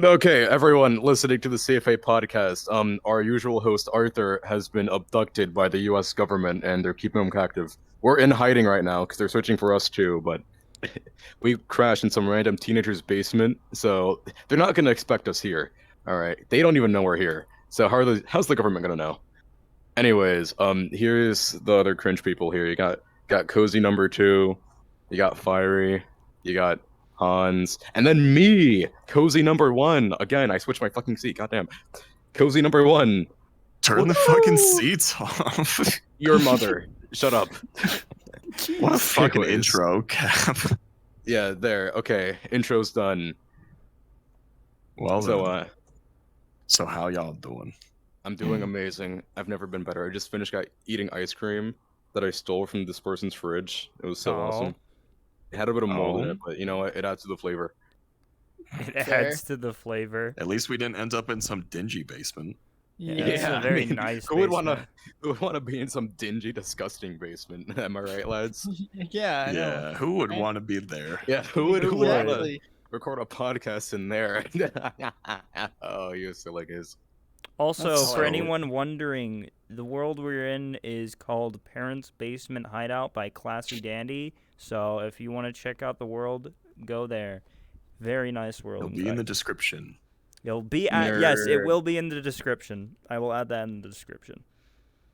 Okay, everyone listening to the C.F.A. podcast, our usual host Arthur has been abducted by the U.S. government and they're keeping him captive. We're in hiding right now because they're searching for us too, but we crashed in some random teenager's basement, so they're not gonna expect us here. All right, they don't even know we're here. So how's the government gonna know? Anyways, here's the other cringe people here. You got Cozy number two, you got Fiery, you got Hans, and then me, Cozy number one. Again, I switched my fucking seat. Goddamn, Cozy number one. Turn the fucking seats off. Your mother. Shut up. What a fucking Anyways. intro, Cap. Yeah, there. Okay, intro's done. Well, So, so how y'all doing? I'm doing amazing. I've never been better. I just finished eating ice cream that I stole from this person's fridge. It was so awesome. It had a bit of mold in it, but you know what? It adds to the flavor. It adds to the flavor. At least we didn't end up in some dingy basement. Yeah, it's a very nice who would basement. wanna be in some dingy, disgusting basement? Am I right, lads? Yeah, I know. Yeah, who would want to be there? Yeah, who would want to Exactly. record a podcast in there? Oh, you silly guys. Also, That's for so- anyone wondering, the world we're in is called Parents' Basement Hideout by Classy Dandy. So if you want to check out the world, go there. Very nice world. It'll be in the description. It'll be at, yes, it will be in the description. I will add that in the description.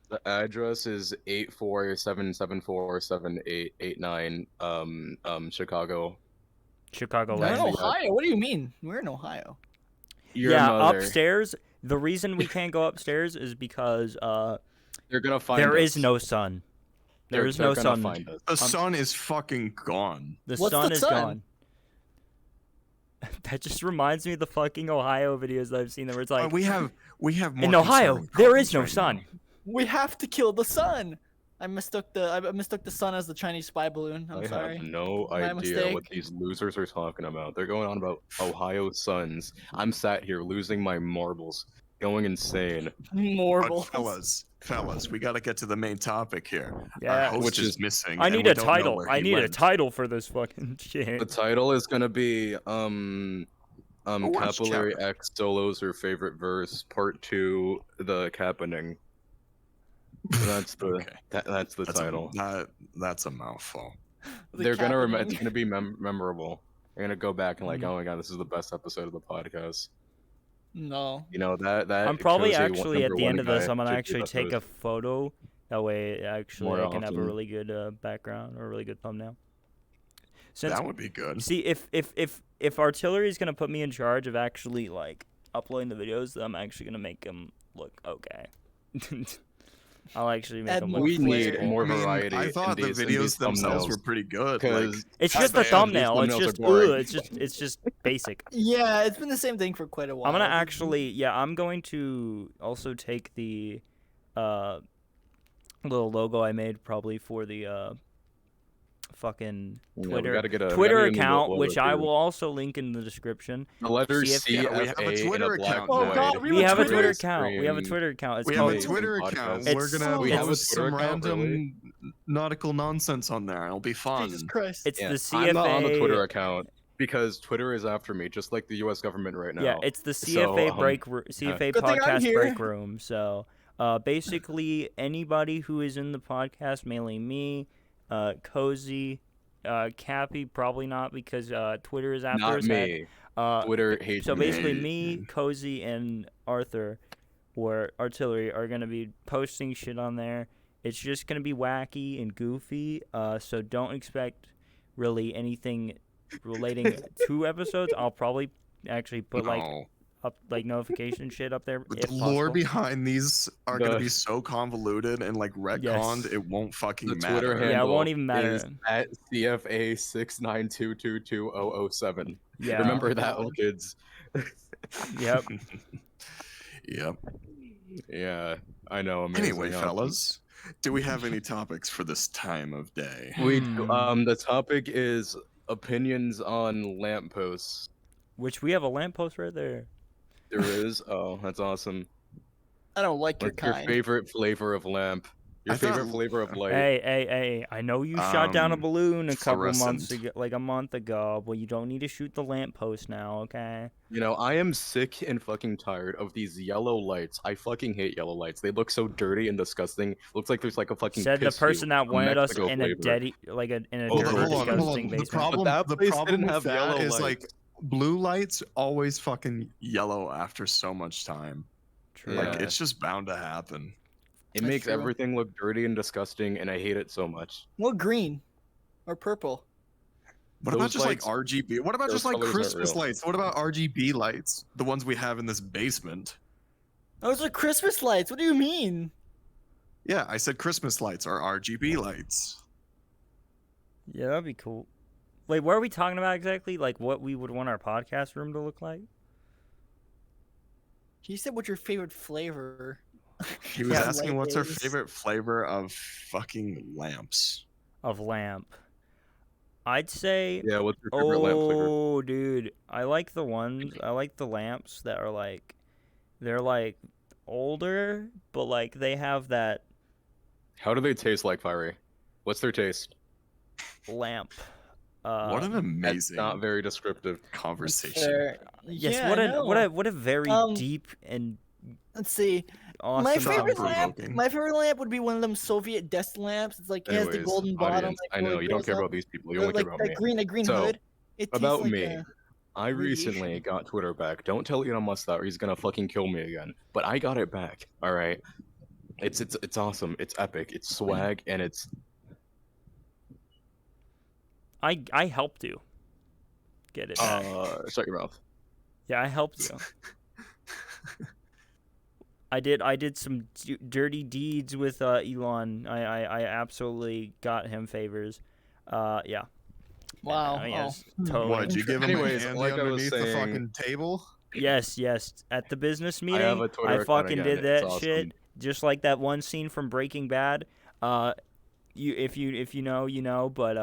The address is 8477478889 Chicago. Chicago. We're in Land. Ohio. What do you mean? We're in Ohio. Your Yeah, mother. upstairs. The reason we can't go upstairs is because They're gonna find there us. is no sun. There is They're no gonna sun. find us. The sun is fucking gone. The What's sun the is sun? gone. That just reminds me of the fucking Ohio videos that I've seen where it's like we have more in Ohio concerning there is no problems sun. right now. We have to kill the sun. I mistook the sun as the Chinese spy balloon. I'm I sorry. have no My idea what mistake. these losers are talking about. They're going on about Ohio suns. I'm sat here losing my marbles, going insane. Marble. But fellas, we got to get to the main topic here. Yeah. Our host Which is is- missing. I and need we a don't know title. where I he need a went. title for this fucking The shit. title is gonna be watch Capillary Chapter. X solos her favorite verse, part 2, the Cappening. That's the Okay. that's the That's title. that's a mouthful. They're gonna it's happening. gonna be memorable. They're gonna go back and like, Mhm. oh my god, this is the best episode of the podcast. No. You know that I'm probably cozy actually at number the end one of this. guy I'm gonna should be actually the take a host. photo. That way, actually, More I can have a often. really good background or a really good thumbnail. Since That would be good. see, if Artillery is gonna put me in charge of actually like uploading the videos, then I'm actually gonna make them look okay. I'll actually make Add them more look. We need flair. more I mean, variety. I thought in the these, in videos these themselves thumbnails, were pretty good. Like, because It's just the these thumbnail. It's thumbnails just are boring. it's just basic. Yeah, it's been the same thing for quite a while. I'm gonna actually, yeah, I'm going to also take the little logo I made probably for the fucking Yeah, we Twitter gotta get a- we Twitter gotta get a new account, logo, which I too. will also link in the description. the letter CFA. C Yeah, we have a Twitter account Oh, now. God, We have a Twitter Twitter account. We have a Twitter account. It's we have a called Twitter Podcast. account. It's- We're gonna We have a post Twitter some account, random nautical nonsense on there. It'll be fun. Jesus Christ. it's Yeah, the CFA. I'm not on the Twitter account because Twitter is after me, just like the U.S. government right now. Yeah, it's the So, CFA CFA Good thing I'm podcast here. break room. So, basically, anybody who is in the podcast, mainly me, Cozy, Cappy, probably not because Twitter is after not his me. head. Twitter hates So me. basically, me, Cozy, and Arthur, or Artillery, are gonna be posting shit on there. It's just gonna be wacky and goofy. So don't expect really anything relating to episodes. I'll probably actually put like No. up like notification shit up there. But if the lore possible. behind these are gonna The- be so convoluted and like retconned, Yes. it won't fucking The matter. Twitter Yeah, it handle won't even matter. is at CFA 692220007. Yeah. Remember that, little kids. Yep. Yep. Yeah, I know. Amazing. Anyway, fellas, do we have any topics for this time of day? The topic is opinions on lampposts. Which we have a lamppost right there. There is. Oh, that's awesome. I don't like your What's your kind. favorite flavor of lamp? Your I thought- favorite flavor of light? Hey! I know you shot down a balloon a couple months fluorescent. ago, like a month ago. Well, you don't need to shoot the lamppost now, okay? You know, I am sick and fucking tired of these yellow lights. I fucking hate yellow lights. They look so dirty and disgusting. Looks like there's like a fucking Said the piss person hue, that a wanted us Mexico in a flavor. dead, like a in a Hold dirty, on, hold on, disgusting hold on. basement. But that The place problem didn't with have that yellow is lights. like blue lights always fucking. Yellow after so much time. True. Like Yeah. it's just bound to happen. It That's makes true. everything look dirty and disgusting, and I hate it so much. Well, green or purple. What about Those just lights- like RGB? What about those just like colors aren't Christmas real. lights? What about RGB lights? The ones we have in this basement. Those are Christmas lights. What do you mean? Yeah, I said Christmas lights are RGB lights. Yeah, that'd be cool. Wait, what are we talking about exactly? Like what we would want our podcast room to look like? He said, "What's your favorite flavor?" He was Yeah. asking what's our Light is- favorite flavor of fucking lamps. Of lamp. I'd say. Yeah, what's your favorite lamp flavor? Oh, dude, I like the ones. I like the lamps that are like, they're like older, but like they have that How do they taste like, Fiery? What's their taste? lamp. What an That's amazing not very descriptive. conversation. Fair. Yes, Yeah, what I a know. what a very Um, deep and Let's see. awesome. My favorite lamp. Thought-provoking. My favorite lamp would be one of them Soviet desk lamps. It's like it has the Anyways, golden bottom. audience, Like, I know really you don't goes care up. about these people. You Or only care like about me. a green So, hood. It tastes About like me. a- I recently radiation. got Twitter back. Don't tell Elon Musk that or he's gonna fucking kill me again. But I got it back. All right. It's awesome. It's epic. It's swag and it's I helped you get it back. shut your mouth. Yeah, I helped you. I did some dirty deeds with Elon. I absolutely got him favors. Yeah. Wow. I mean, Oh. it's totally. What, did you give him Anyways, a handy like I was underneath the saying- fucking table? Yes. At the business have meeting, a Twitter I account fucking again, did it's that awesome. shit, just like that one scene from Breaking Bad. If you know, you know. But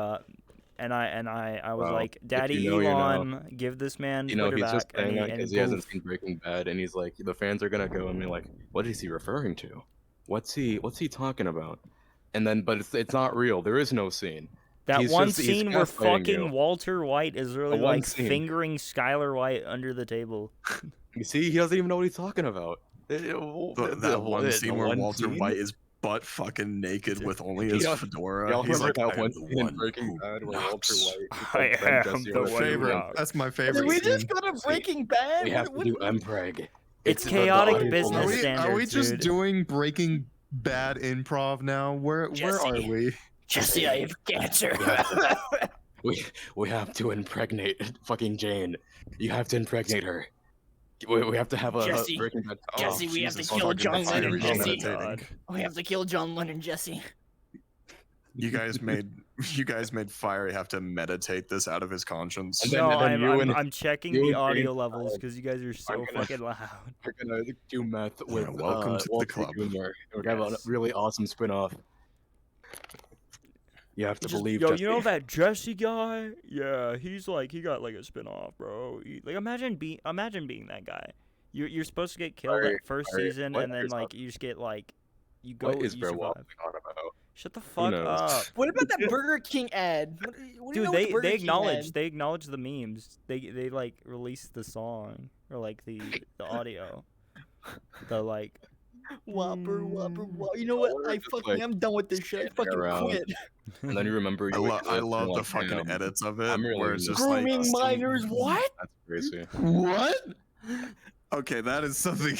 and I was Well, like, if Daddy you know, you know. Elon, give this man You know, Twitter he's just back. saying that and because he hasn't both. seen Breaking Bad, and he's like, the fans are gonna go and be like, "What is he referring to? What's he talking about?" And then, but it's not real. There is no scene. That He's one just- he's scene where gaslighting fucking you. Walter White is really one like scene. fingering Skylar White under the table. You see, he doesn't even know what he's talking about. That one scene where Walter scene? White is butt fucking naked with only his Y'all- fedora. Y'all He's remember like, that "I one am the scene in one Breaking who Bad where Walter knocks." White I told Ben am Jesse the what to one do? who Favorite. knocks. That's my Did favorite. we just scene. go to See, Breaking Bad? We have What- to do what- Mpreg. It's the chaotic audio business format. standards, Are we just dude. doing Breaking Bad improv now? Where are Jesse. we? Jesse, I have cancer. We have to impregnate fucking Jane. You have to impregnate her. We have to have a Jesse. Breaking Bad. Jesse, we have to Jesus, kill fucking John Lennon, Irish Jesse. meditating. God. We have to kill John Lennon, Jesse. You guys made Fiery have to meditate this out of his conscience. And then- No, then you and- I'm checking you the and audio Jane- levels because you guys are so gonna- fucking loud. We're gonna do meth with welcome to the Walter club. Jr. We're gonna have Yes. a really awesome spin-off. You have to believe. Yo, Jesse. you know that Jesse guy? Yeah, he's like he got like a spin-off, bro. Like imagine being that guy. You're supposed to get killed Sorry, at first sorry, season, what and then is like you just get like you go. What is you Bear survive. waffling on about? Shut the fuck knows? up. What about that Burger King ad? What do you Dude, know with the Burger they King ad? acknowledge the memes. They like released the song or like the audio. The like Whopper. You know what? Or I just, fucking like, I'm done with this shit. I fucking around. quit. And then you remember. I, You I love the like, fucking damn, edits of it I'm really where it's just Grooming like minors. What? That's crazy. What? Okay, that is something.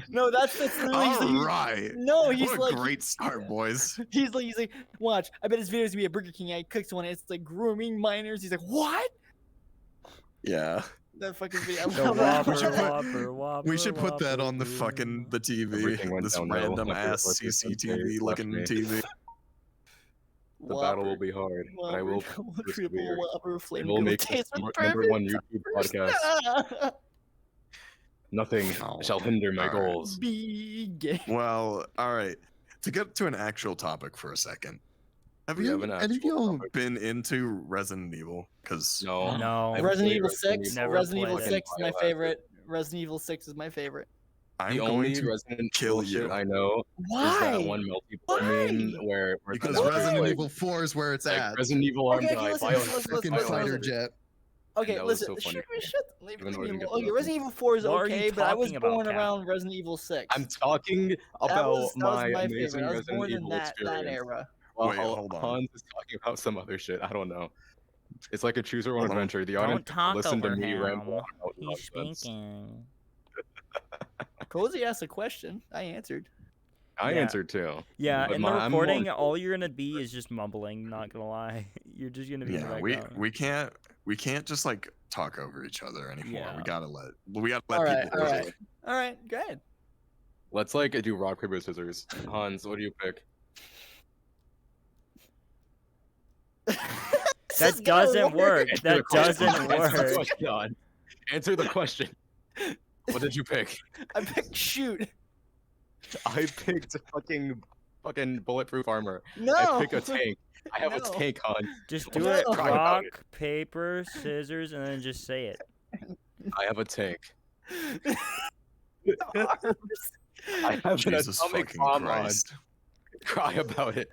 No, that's literally. All right. No, he's What a like great start, boys. he's like watch. I bet his video's gonna be a Burger King ad. He clicks one. It's like grooming minors. He's like what? Yeah. That fucking video. I the love that. Whopper. We should put that on the Whopper. fucking the TV. Everything went This downhill random after ass fucking CCTV looking left me. TV. The battle will be hard, but I will Triple persevere. Whopper flame We'll make taste this with number one perfect YouTube podcast. Nothing Oh, shall hinder my all right. goals. Be gay. Well, all right. To get to an actual topic for a second. Have We you have an any of actual y'all topic. been into Resident Evil? Because No. No. I've Resident played Evil 6. Never Resident played Evil it. 6 is my Twilight. favorite. Resident Evil 6 is my favorite. I'm The going only to Resident kill Evil shit you. I know is that one multiplayer meme Why? where Because the map is Resident like, Evil 4 is where it's like at. Resident Evil Okay, Armed listen, Biohazard, listen, Fucking listen, fighter Biohazard. jet. Okay, that was listen. so funny. Leave Even though I me didn't get alone. the Okay, Resident Evil 4 is What are you okay, but I was talking about, born Cap? around Resident Evil 6. I'm talking That about was my my favorite. amazing I was Resident born in Evil that experience. era. While Wait, hold on. Hans is talking about some other shit. I don't know. It's like a choose your own Hold on. adventure. The audience Don't gets to talk listen to over me ramble him. on about He's nonsense. speaking. Cozy asked a question. I answered. I Yeah. answered too. Yeah, But in the I'm more recording, important. all you're gonna be is just mumbling. Not gonna lie, you're just gonna be in the Yeah, background. we can't just like talk over each other anymore. Yeah. We gotta let All people right, all talk. right, all right. Go ahead. Let's like do rock paper scissors. Hans, what do you pick? That doesn't work. Answer That the question. doesn't Answer the work. question, Hans. Answer the question. What did you pick? I picked shoot. I picked fucking bulletproof armor. No. I pick a tank. I have a No. tank, Hans. Just do No. it. Cry about Rock, it. paper, scissors, and then just say it. I have a tank. Arms. I have an Jesus atomic fucking bomb Christ. on. Cry about it.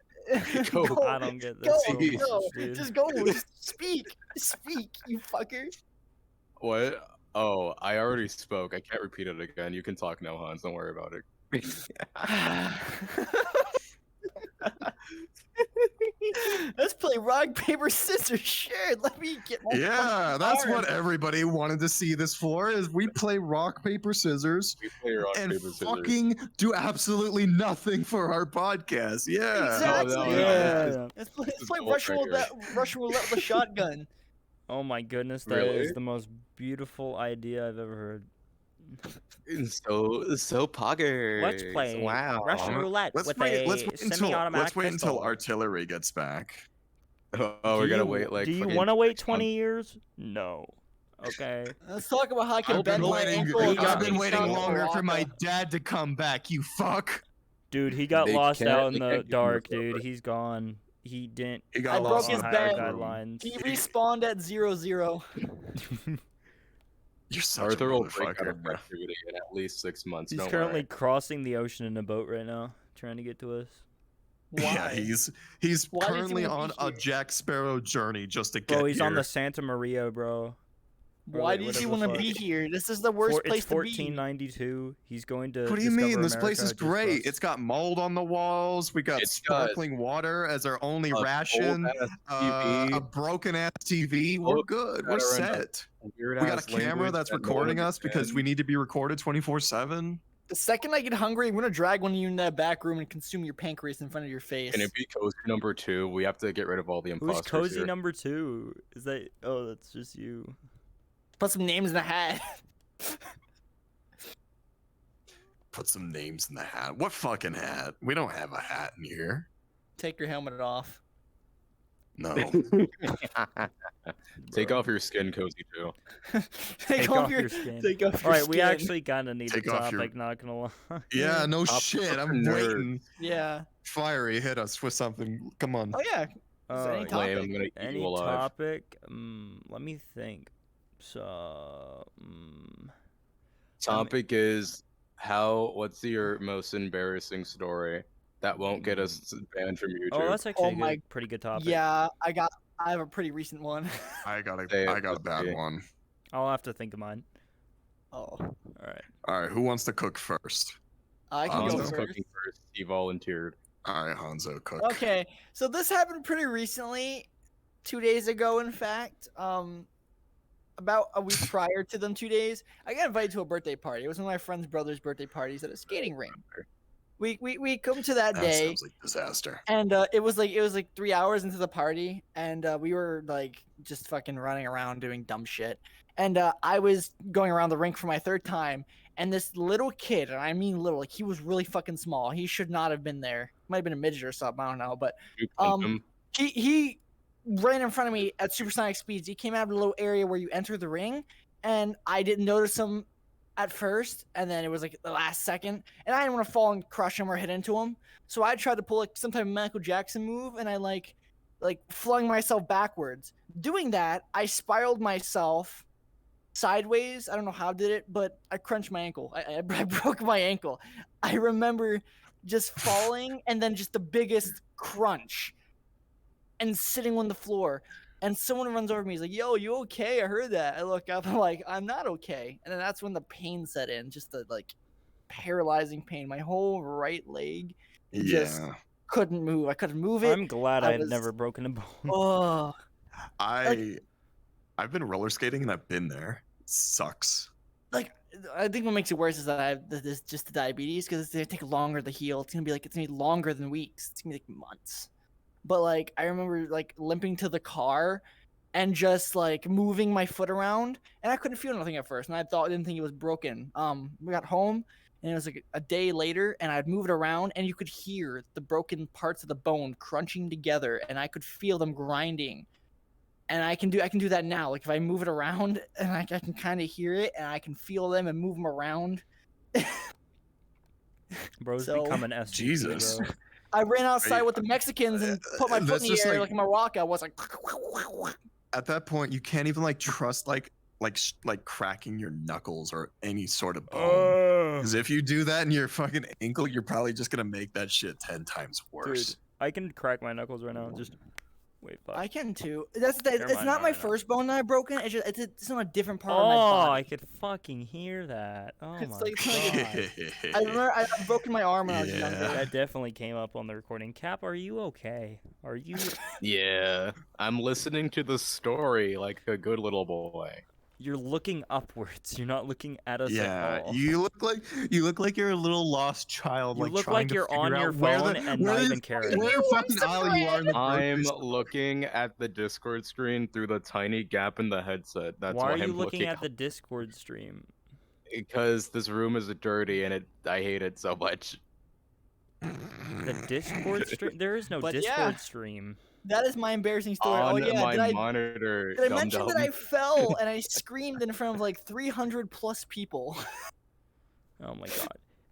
Go. I don't get this. Go, so Jeez. much, go. dude. Just go. Just speak. Speak, you fucker. What? Oh, I already spoke. I can't repeat it again. You can talk now, Hans. Don't worry about it. Let's play rock, paper, scissors. Sure, let me get my Yeah, that's arm. what everybody wanted to see this for. Is we play rock paper scissors We play rock, and paper, scissors. fucking do absolutely nothing for our podcast. Yeah. Exactly. no, Yeah. Let's play is Russian gold right roulette, Russian roulette with a shotgun. Oh my goodness, that is Really? the most beautiful idea I've ever heard. So poggers. Let's play Wow. Russian roulette Let's with wait. a Let's wait until semi-automatic pistol. artillery gets back. Oh, we Do gotta you- wait like. Do you fucking want to wait 6 20 months. years? No. Okay. Let's talk about how I can I've been bend my waiting. ankle. and got I've make been it waiting sound longer for my Morocco. dad to come back. You fuck. Dude, he got They lost can't- out in they the can't give him a dark, server. dude. He's gone. He didn't He I got broke lost his in the bed. back room. guidelines. He respawned at 0-0. You're such Arthur a will break out of motherfucker. captivity in at least 6 months. He's don't currently worry. crossing the ocean in a boat right now, trying to get to us. Yeah, Why? he's Why does he currently wanna on be a here? Jack Sparrow journey just to get Bro, he's on here. the Santa Maria, bro. Or Why wait, does he whatever want the to be fuck. here? This is the worst place It's to be. 1492. He's going to. What do you mean? discover This place is America just for great. us. It's got mold on the walls. We got It's got sparkling water as our only A ration. old-ass A TV, broken ass TV. We're Look good. at We're her and set. weird We got a ass camera language that's that no one recording us because understands. we need to be recorded 24/7. The second I get hungry, I'm gonna drag one of you in that back room and consume your pancreas in front of your face. Can it be cozy number 2? We have to get rid of all the Who's imposters cozy here. number 2? Is that? Oh, that's just you. Put some names in the hat. Put some names in the hat. What fucking hat? We don't have a hat in here. Take your helmet off. No. Take Bro. off your skin, cozy too. Take off your skin. Take off All your right, we skin. actually kind of need Take the off your- topic. Not gonna lie. Yeah, no Top shit. I'm nerd. waiting. Yeah. Fiery, hit us with something. Come on. Oh yeah. any Uh, topic? Lame, I'm gonna eat Any you alive. topic? Let me think. So, Topic is what's your most embarrassing story that won't get us banned from YouTube? oh, that's actually Oh a my- pretty good topic. Yeah, I have a pretty recent one. I got Say it, a let's bad see. one. I'll have to think of mine. Oh, All right. All right, who wants to cook first? I can Hanzo. go Hanzo's first. cooking first. He volunteered. All right, Hanzo, cook. Okay, so this happened pretty recently, 2 days ago, in fact. About a week prior to them 2 days, I got invited to a birthday party. It was one of my friend's brother's birthday parties at a skating rink. We come to that That day. sounds like disaster. And it was like 3 hours into the party, and we were like just fucking running around doing dumb shit. And I was going around the rink for my third time, and this little kid, and I mean little, like he was really fucking small. He should not have been there. Might have been a midget or something. I don't know, but You pumped him. he ran in front of me at supersonic speeds. He came out of the little area where you enter the ring, and I didn't notice him at first, and then it was like the last second, and I didn't want to fall and crush him or hit into him. So I tried to pull like some type of Michael Jackson move, and I like flung myself backwards. Doing that, I spiraled myself sideways. I don't know how I did it, but I crunched my ankle. I broke my ankle. I remember just falling and then just the biggest crunch and sitting on the floor. And someone runs over me. He's like, "Yo, you okay? I heard that." I look up. I'm like, "I'm not okay." And then that's when the pain set in. Just the like paralyzing pain. My whole right leg just Yeah. couldn't move. I couldn't move it. I'm glad I I had was- never broken a bone. Oh, I've been roller skating and I've been there. It sucks. like I think what makes it worse is that I have this just the diabetes because it's gonna take longer to heal. It's gonna be longer than weeks. It's gonna be like months. But like I remember like limping to the car and just like moving my foot around, and I couldn't feel nothing at first, and I didn't think it was broken. We got home, and it was like a day later, and I'd move it around, and you could hear the broken parts of the bone crunching together, and I could feel them grinding. And I can do that now. Like if I move it around, and I can kind of hear it, and I can feel them and move them around. Bro's So- becoming SCP, Jesus. bro. I ran outside you- with the Mexicans and put my foot That's in the just air like- like a maraca. I was like, At that point, you can't even like trust like cracking your knuckles or any sort of bone. Because if you do that in your fucking ankle, you're probably just gonna make that shit 10 times worse. Dude, I can crack my knuckles right now. Just wait, fuck. I can too. It's Never not mind, my no, no. first bone that I've broken. It's on a different part of my Oh, body. I could fucking hear that. Oh It's my like- it's like god. I remember I've broken my arm when I was Yeah. younger. That definitely came up on the recording. Cap, are you okay? Are you? Yeah, I'm listening to the story like a good little boy. You're looking upwards. You're not looking at us Yeah, at all. you look like you're a little lost child. You like look trying like to you're figure on out your where phone the- and where not the even caring. Where fucking alley you are in the I'm grocery store. looking at the Discord screen through the tiny gap in the headset. That's Why why are you I'm looking at the Discord stream? because this room is dirty and I hate it so much. The Discord stream? There is no But Discord yeah. stream. That is my embarrassing story. On oh yeah, my did I monitor, did I dumb mention that dumb. I fell and I screamed in front of like 300 plus people? Oh my god.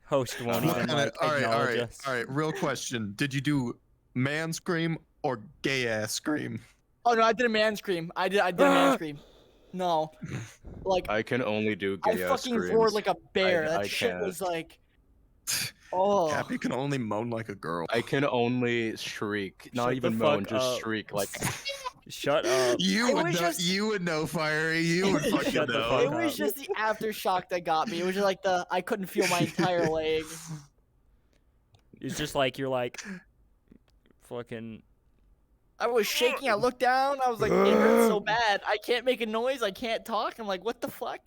Host won't even all like acknowledge us. all right. Real question: did you do man scream or gay ass scream? Oh no, I did a man scream. I did a man scream. No, like I can only do I gay ass fucking screams. roared like a bear. That I shit can't. was like, oh. Cappy can only moan like a girl. I can only shriek, not Shut the even moan, fuck just up. shriek like. Shut up. You It would was know. just- You would know, Fiery. You would fucking Shut the know. fuck It up. was just the aftershock that got me. It was just like I couldn't feel my entire leg. It's just like you're like fucking I was shaking. I looked down. I was like, it hurts so bad. I can't make a noise. I can't talk. I'm like, what the fuck?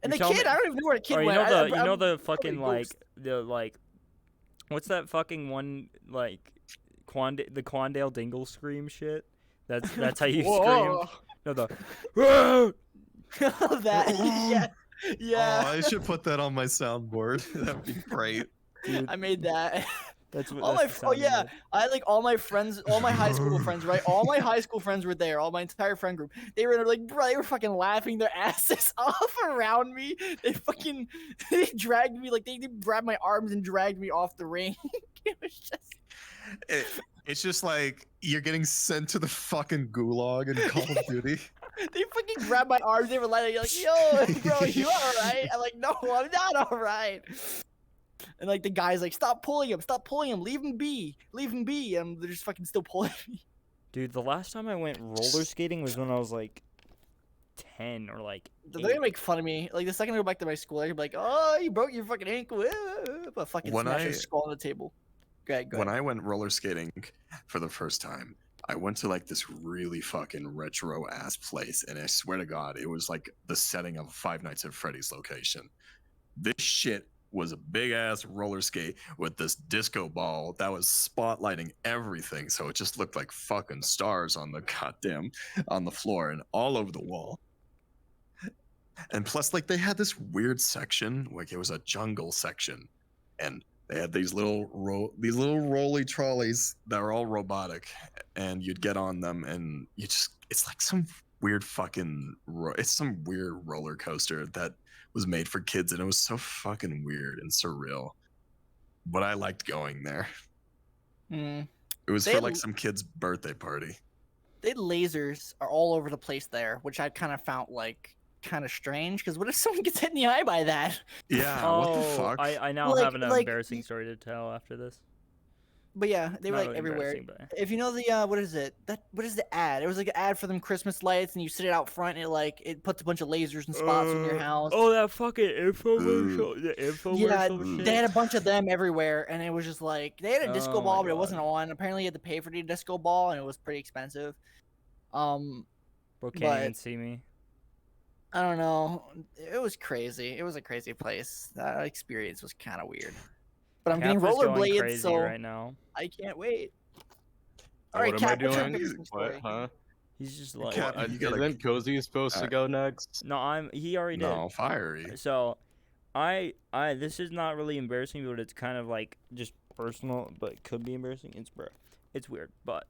And You the tell kid, me- I don't even know where the kid Oh, you went. know the I'm- you know the I'm fucking probably like ghost. the like what's that fucking one like the Quandale Dingle scream shit? That's how you scream. Whoa. No the that, yeah. Oh, I should put that on my soundboard. That'd be great. dude, I made that. that's what All that's my the sound yeah, of it. I had like all my friends, all my high school friends, right? All my high school friends were there. All my entire friend group. They were like, bro, they were fucking laughing their asses off around me. They dragged me like they grabbed my arms and dragged me off the ring. It was just It's just like you're getting sent to the fucking gulag in Call of Duty. they fucking grabbed my arms. They were like, yo, bro, you all right? I'm like, no, I'm not all right. And like the guy's like, stop pulling him, leave him be, and they're just fucking still pulling me. Dude, the last time I went roller skating was when I was like 10 or like They're gonna 8. make fun of me. Like the second I go back to my school, they're gonna be like, "Oh, you broke your fucking ankle!" But fucking When smash I- your skull on the table. Go ahead. When I went roller skating for the first time, I went to like this really fucking retro ass place, and I swear to God, it was like the setting of Five Nights at Freddy's location. This shit was a big ass roller skate with this disco ball that was spotlighting everything, so it just looked like fucking stars on the on the floor and all over the wall. And plus, like they had this weird section, like it was a jungle section, and they had these little rolly trolleys that were all robotic, and you'd get on them, and it's like some weird fucking it's some weird roller coaster that was made for kids, and it was so fucking weird and surreal. But I liked going there. Mm. It was They for had like l- some kid's birthday party. They lasers are all over the place there, which I kind of found like kind of strange. Because what if someone gets hit in the eye by that? Yeah, Oh, what the fuck? I now Like- have an like, embarrassing story to tell after this. But yeah, they were Not like really everywhere. embarrassing, but If you know the what is it? What is the ad? It was like an ad for them Christmas lights, and you sit it out front, and it puts a bunch of lasers and spots on your house. Oh, that fucking infomercial. The Yeah, infomercial shit. they had a bunch of them everywhere, and it was just like they had a disco Oh my ball, but it wasn't God. on. Apparently, you had to pay for the disco ball, and it was pretty expensive. Bro can't but- even see me. I don't know. It was crazy. It was a crazy place. That experience was kind of weird. But I'm getting Cap is going rollerblades, crazy so right now. I can't wait. All What right, am I Cap, what's your doing? embarrassing What? story? Huh? He's just like, Cap, you gotta- Isn't Cozy supposed to go next? no, he already did. No, fiery. So, this is not really embarrassing, but it's kind of like just personal, but it could be embarrassing. It's weird, but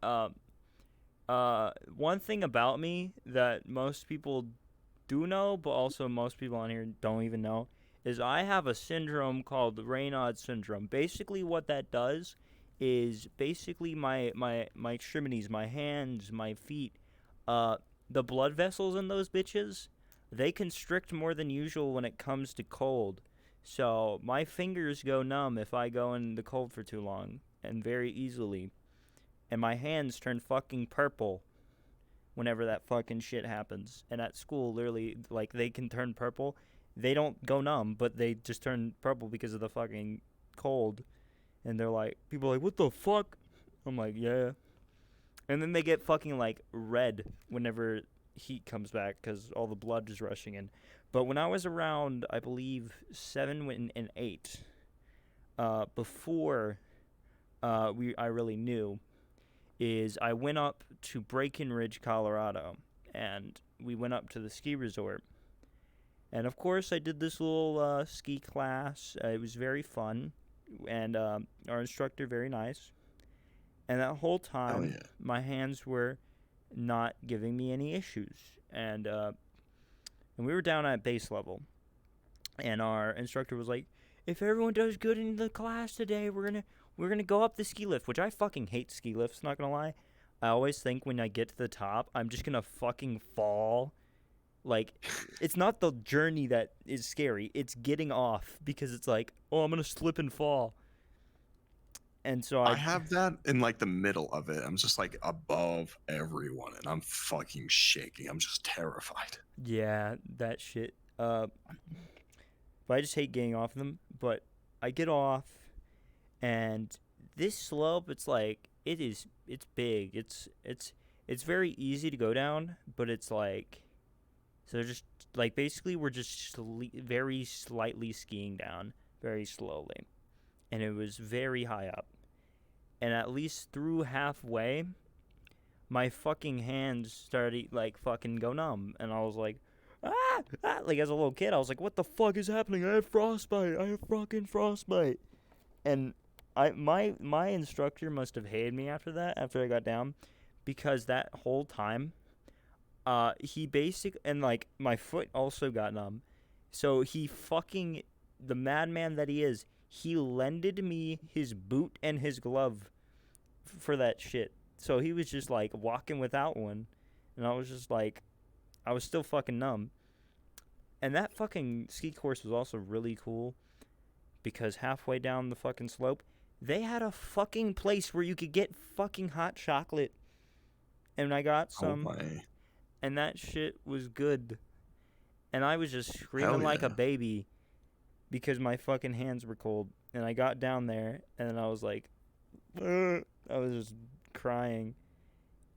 one thing about me that most people do know, but also most people on here don't even know, is I have a syndrome called Raynaud syndrome. Basically, what that does is basically my extremities, my hands, my feet, the blood vessels in those bitches, they constrict more than usual when it comes to cold. So my fingers go numb if I go in the cold for too long, and very easily. And my hands turn fucking purple whenever that fucking shit happens. And at school, literally, like, they can turn purple. They don't go numb, but they just turn purple because of the fucking cold. And they're like, people are like, what the fuck? I'm like, yeah. And then they get fucking, like, red whenever heat comes back because all the blood is rushing in. But when I was around, I believe, 7 and 8, before I really knew, is I went up to Breckenridge, Colorado, and we went up to the ski resort. And of course, I did this little ski class. It was very fun, and our instructor very nice. And that whole time, my hands were not giving me any issues. And we were down at base level, and our instructor was like, "If everyone does good in the class today, we're gonna go up the ski lift," which I fucking hate ski lifts, not gonna lie. I always think when I get to the top, I'm just gonna fucking fall. Like, it's not the journey that is scary, it's getting off, because it's like, oh, I'm gonna slip and fall. And so I have that in like the middle of it. I'm just like above everyone, and I'm fucking shaking. I'm just terrified. Yeah, that shit. But I just hate getting off them. But I get off, and this slope, it's like it's big. It's very easy to go down, but it's like, so just like basically we're just very slightly skiing down, very slowly, and it was very high up. And at least through halfway, my fucking hands started like fucking go numb, and I was like, like as a little kid, I was like, what the fuck is happening? I have frostbite. I have fucking frostbite. And my instructor must have hated me after that, after I got down, because that whole time, he and like my foot also got numb, so he fucking, the madman that he is, he lended me his boot and his glove for that shit. So he was just like walking without one, and I was just like, I was still fucking numb. And that fucking ski course was also really cool, because halfway down the fucking slope, they had a fucking place where you could get fucking hot chocolate. And I got some, and that shit was good. And I was just screaming like a baby because my fucking hands were cold. And I got down there, and then I was like, I was just crying.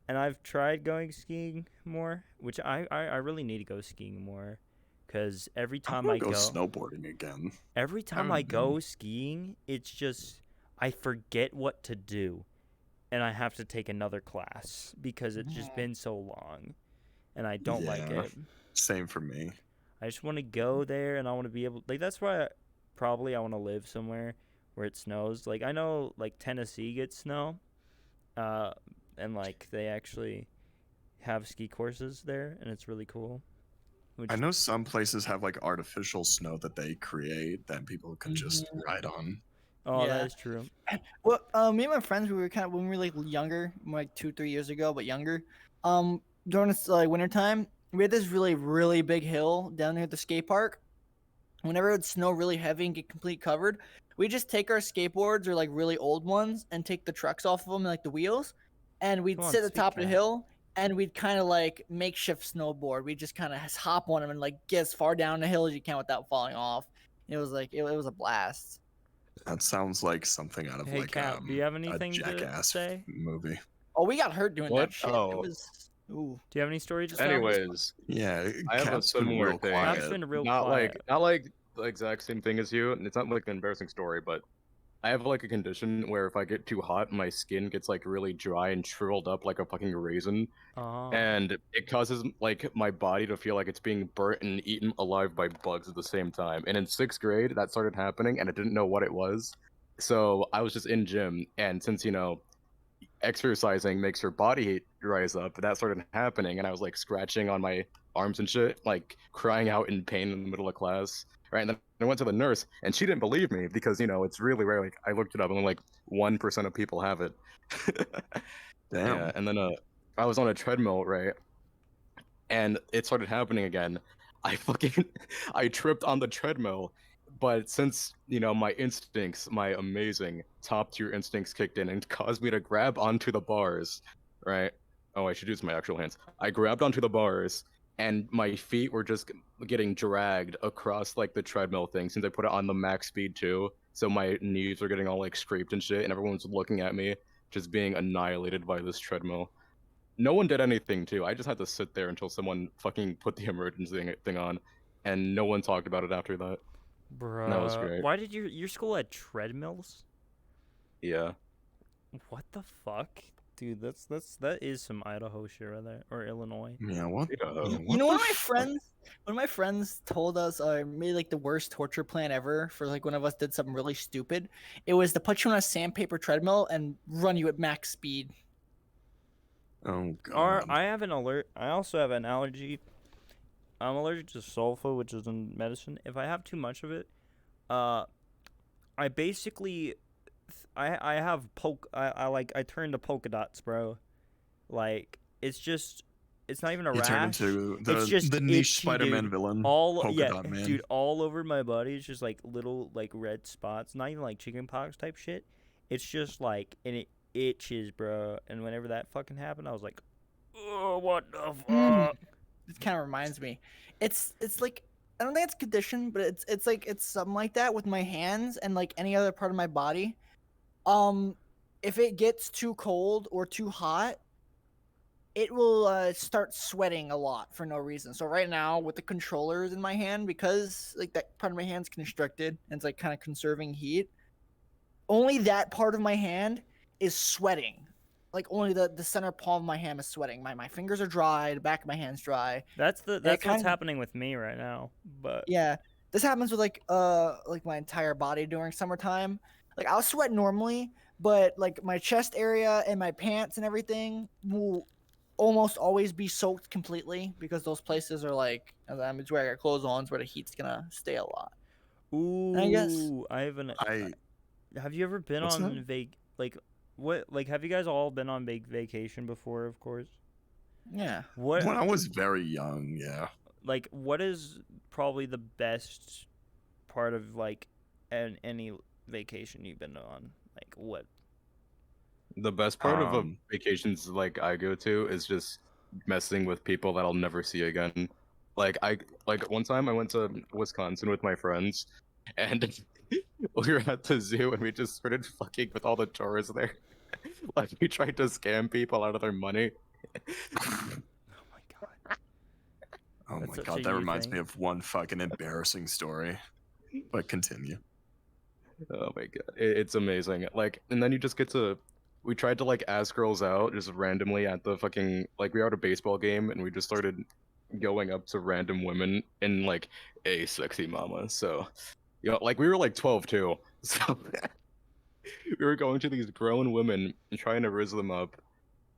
And I've tried going skiing more, which I really need to go skiing more, because every time I go snowboarding again. Every time I go skiing, it's just I forget what to do, and I have to take another class because it's just been so long, and I don't like it. Same for me. I just want to go there, and I want to be able, like, that's why I want to live somewhere where it snows. Like, I know, like, Tennessee gets snow, and like they actually have ski courses there, and it's really cool. I know some places have like artificial snow that they create that people can just ride on. Oh, that is true. Well, me and my friends, we were kind of, when we were like younger, like 2-3 years ago, but younger. During this like wintertime, we had this really big hill down near the skate park. Whenever it would snow really heavy and get complete covered, we just take our skateboards or like really old ones and take the trucks off of them, like the wheels, and we'd Come on, sit at the speak top of the cat. hill and we'd kind of like makeshift snowboard. We just kind of hop on them and like get as far down the hill as you can without falling off. It was like it was a blast. That sounds like something out of Hey, like Cat, do you have a anything to Jackass say? movie. Oh, we got hurt doing What? that shit. Oh. It was ooh. Do you have any stories to tell? Anyways, Yeah, I have a Cat's been similar real thing. Cat's quiet. been real not quiet. like the exact same thing as you, and it's not like an embarrassing story, but I have like a condition where if I get too hot, my skin gets like really dry and shriveled up like a fucking raisin, Oh. and it causes like my body to feel like it's being burnt and eaten alive by bugs at the same time. And in 6th grade, that started happening, and I didn't know what it was. So I was just in gym, and since exercising makes your body heat rise up, that started happening, and I was like scratching on my arms and shit, like crying out in pain in the middle of class. Right, and then I went to the nurse, and she didn't believe me because it's really rare. Like I looked it up, and like 1% of people have it. Damn. Yeah, and then I was on a treadmill, right, and it started happening again. I fucking I tripped on the treadmill, but since my instincts, my amazing top tier instincts kicked in and caused me to grab onto the bars, right? Oh, I should use my actual hands. I grabbed onto the bars, and my feet were just getting dragged across like the treadmill thing since I put it on the max speed too. So my knees were getting all like scraped and shit, and everyone's looking at me, just being annihilated by this treadmill. No one did anything too. I just had to sit there until someone fucking put the emergency thing on, and no one talked about it after that. Bruh. That was great. Why did your school had treadmills? Yeah. What the fuck? Dude, that is some Idaho shit right there. Or Illinois. Yeah, what? You know, one of my friends told us made like the worst torture plan ever for like one of us did something really stupid. It was to put you on a sandpaper treadmill and run you at max speed. Oh god. Or I also have an allergy. I'm allergic to sulfa, which is in medicine. If I have too much of it, I basically I have I turn to polka dots, bro. Like it's not even a You turn rash. into It's just the niche itchy, Spider-Man dude. villain. Polka Polka Dot Man. dude, all over my body. It's just like little like red spots. Not even like chickenpox type shit. It's just like, and it itches, bro. And whenever that fucking happened, I was like, oh, what the fuck? It kind of reminds me. It's like I don't think it's conditioned, but it's like it's something like that with my hands and like any other part of my body. If it gets too cold or too hot, it will start sweating a lot for no reason. So right now with the controllers in my hand, because like that part of my hand's constricted and it's like kind of conserving heat, only that part of my hand is sweating. Like only the center palm of my hand is sweating. My fingers are dry, the back of my hand's dry. That's what's kinda- happening with me right now. But Yeah. This happens with like my entire body during summertime. Like I'll sweat normally, but like my chest area and my pants and everything will almost always be soaked completely because those places are like it's where I got clothes on, it's where the heat's gonna stay a lot. ooh, I guess- have you ever been What's on have you guys all been on vacation before, of course? Yeah. What When I was very young, yeah. what is probably the best part of like any vacation you've been on? Like what? The best part of Um, vacations like I go to is just messing with people that I'll never see again. Like one time I went to Wisconsin with my friends, and we were at the zoo and we just started fucking with all the tourists there. Like we tried to scam people out of their money. Oh my god. Oh That's my such god, a that you reminds thing. me of one fucking embarrassing story. But continue. Oh my god, it's amazing. Like, and then you just get to. We tried to like ask girls out just randomly at the fucking like we were at a baseball game and we just started going up to random women in like a sexy mama. So, like we were like 12 too. So we were going to these grown women and trying to rizz them up.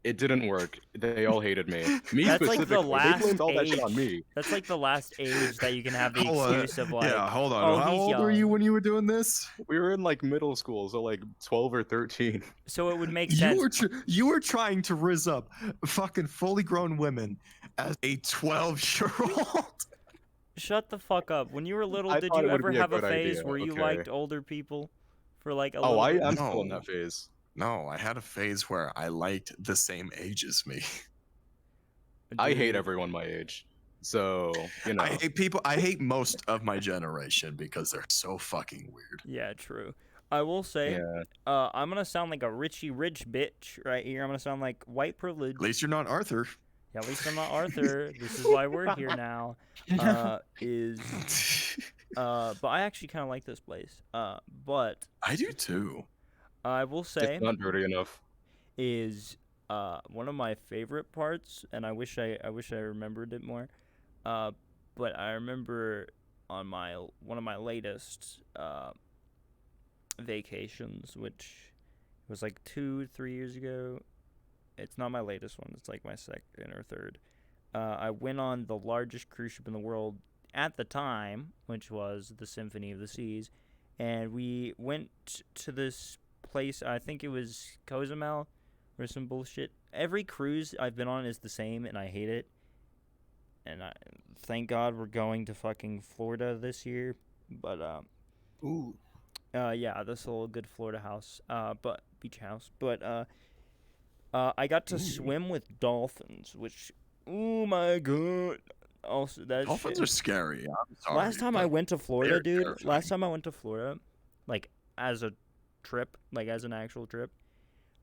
It didn't work. They all hated me. Me That's like the specifically. They last blamed all that age. shit on me. That's like the last age that you can have the Hold on. excuse of like, Yeah, hold on. oh, How he's old were young. you when you were doing this? We were in like middle school, so like 12 or 13. So it would make You sense. were you were trying to rizz up fucking fully grown women as a 12-year-old. Shut the fuck up. When you were little, I did thought you it would ever be a have a good phase idea, where you okay. liked older people for like a Oh, little I bit? am still in No. that phase. No, I had a phase where I liked the same age as me. I hate Dude. everyone my age. So, you know. I hate people. I hate most of my generation because they're so fucking weird. Yeah, true. I will say, Yeah. I'm gonna sound like a Richie Rich bitch right here. I'm gonna sound like white privilege. At least you're not Arthur. Yeah, at least I'm not Arthur. This is why we're here now. But I actually kind of like this place. But I do too. I will say It's not dirty enough. is one of my favorite parts, and I wish I remembered it more. But I remember on one of my latest vacations, which was like 2-3 years ago. It's not my latest one. It's like my second or third. I went on the largest cruise ship in the world at the time, which was the Symphony of the Seas, and we went to this place. I think it was Cozumel or some bullshit. Every cruise I've been on is the same, and I hate it. And thank God we're going to fucking Florida this year. But Ooh. yeah, this little good Florida house, but beach house. But I got to swim with dolphins, which, oh my god. Also, that Dolphins shit. are scary. I'm sorry. Last time I but went to Florida, they're dude. terrifying. Last time I went to Florida, like as a trip, like as an actual trip.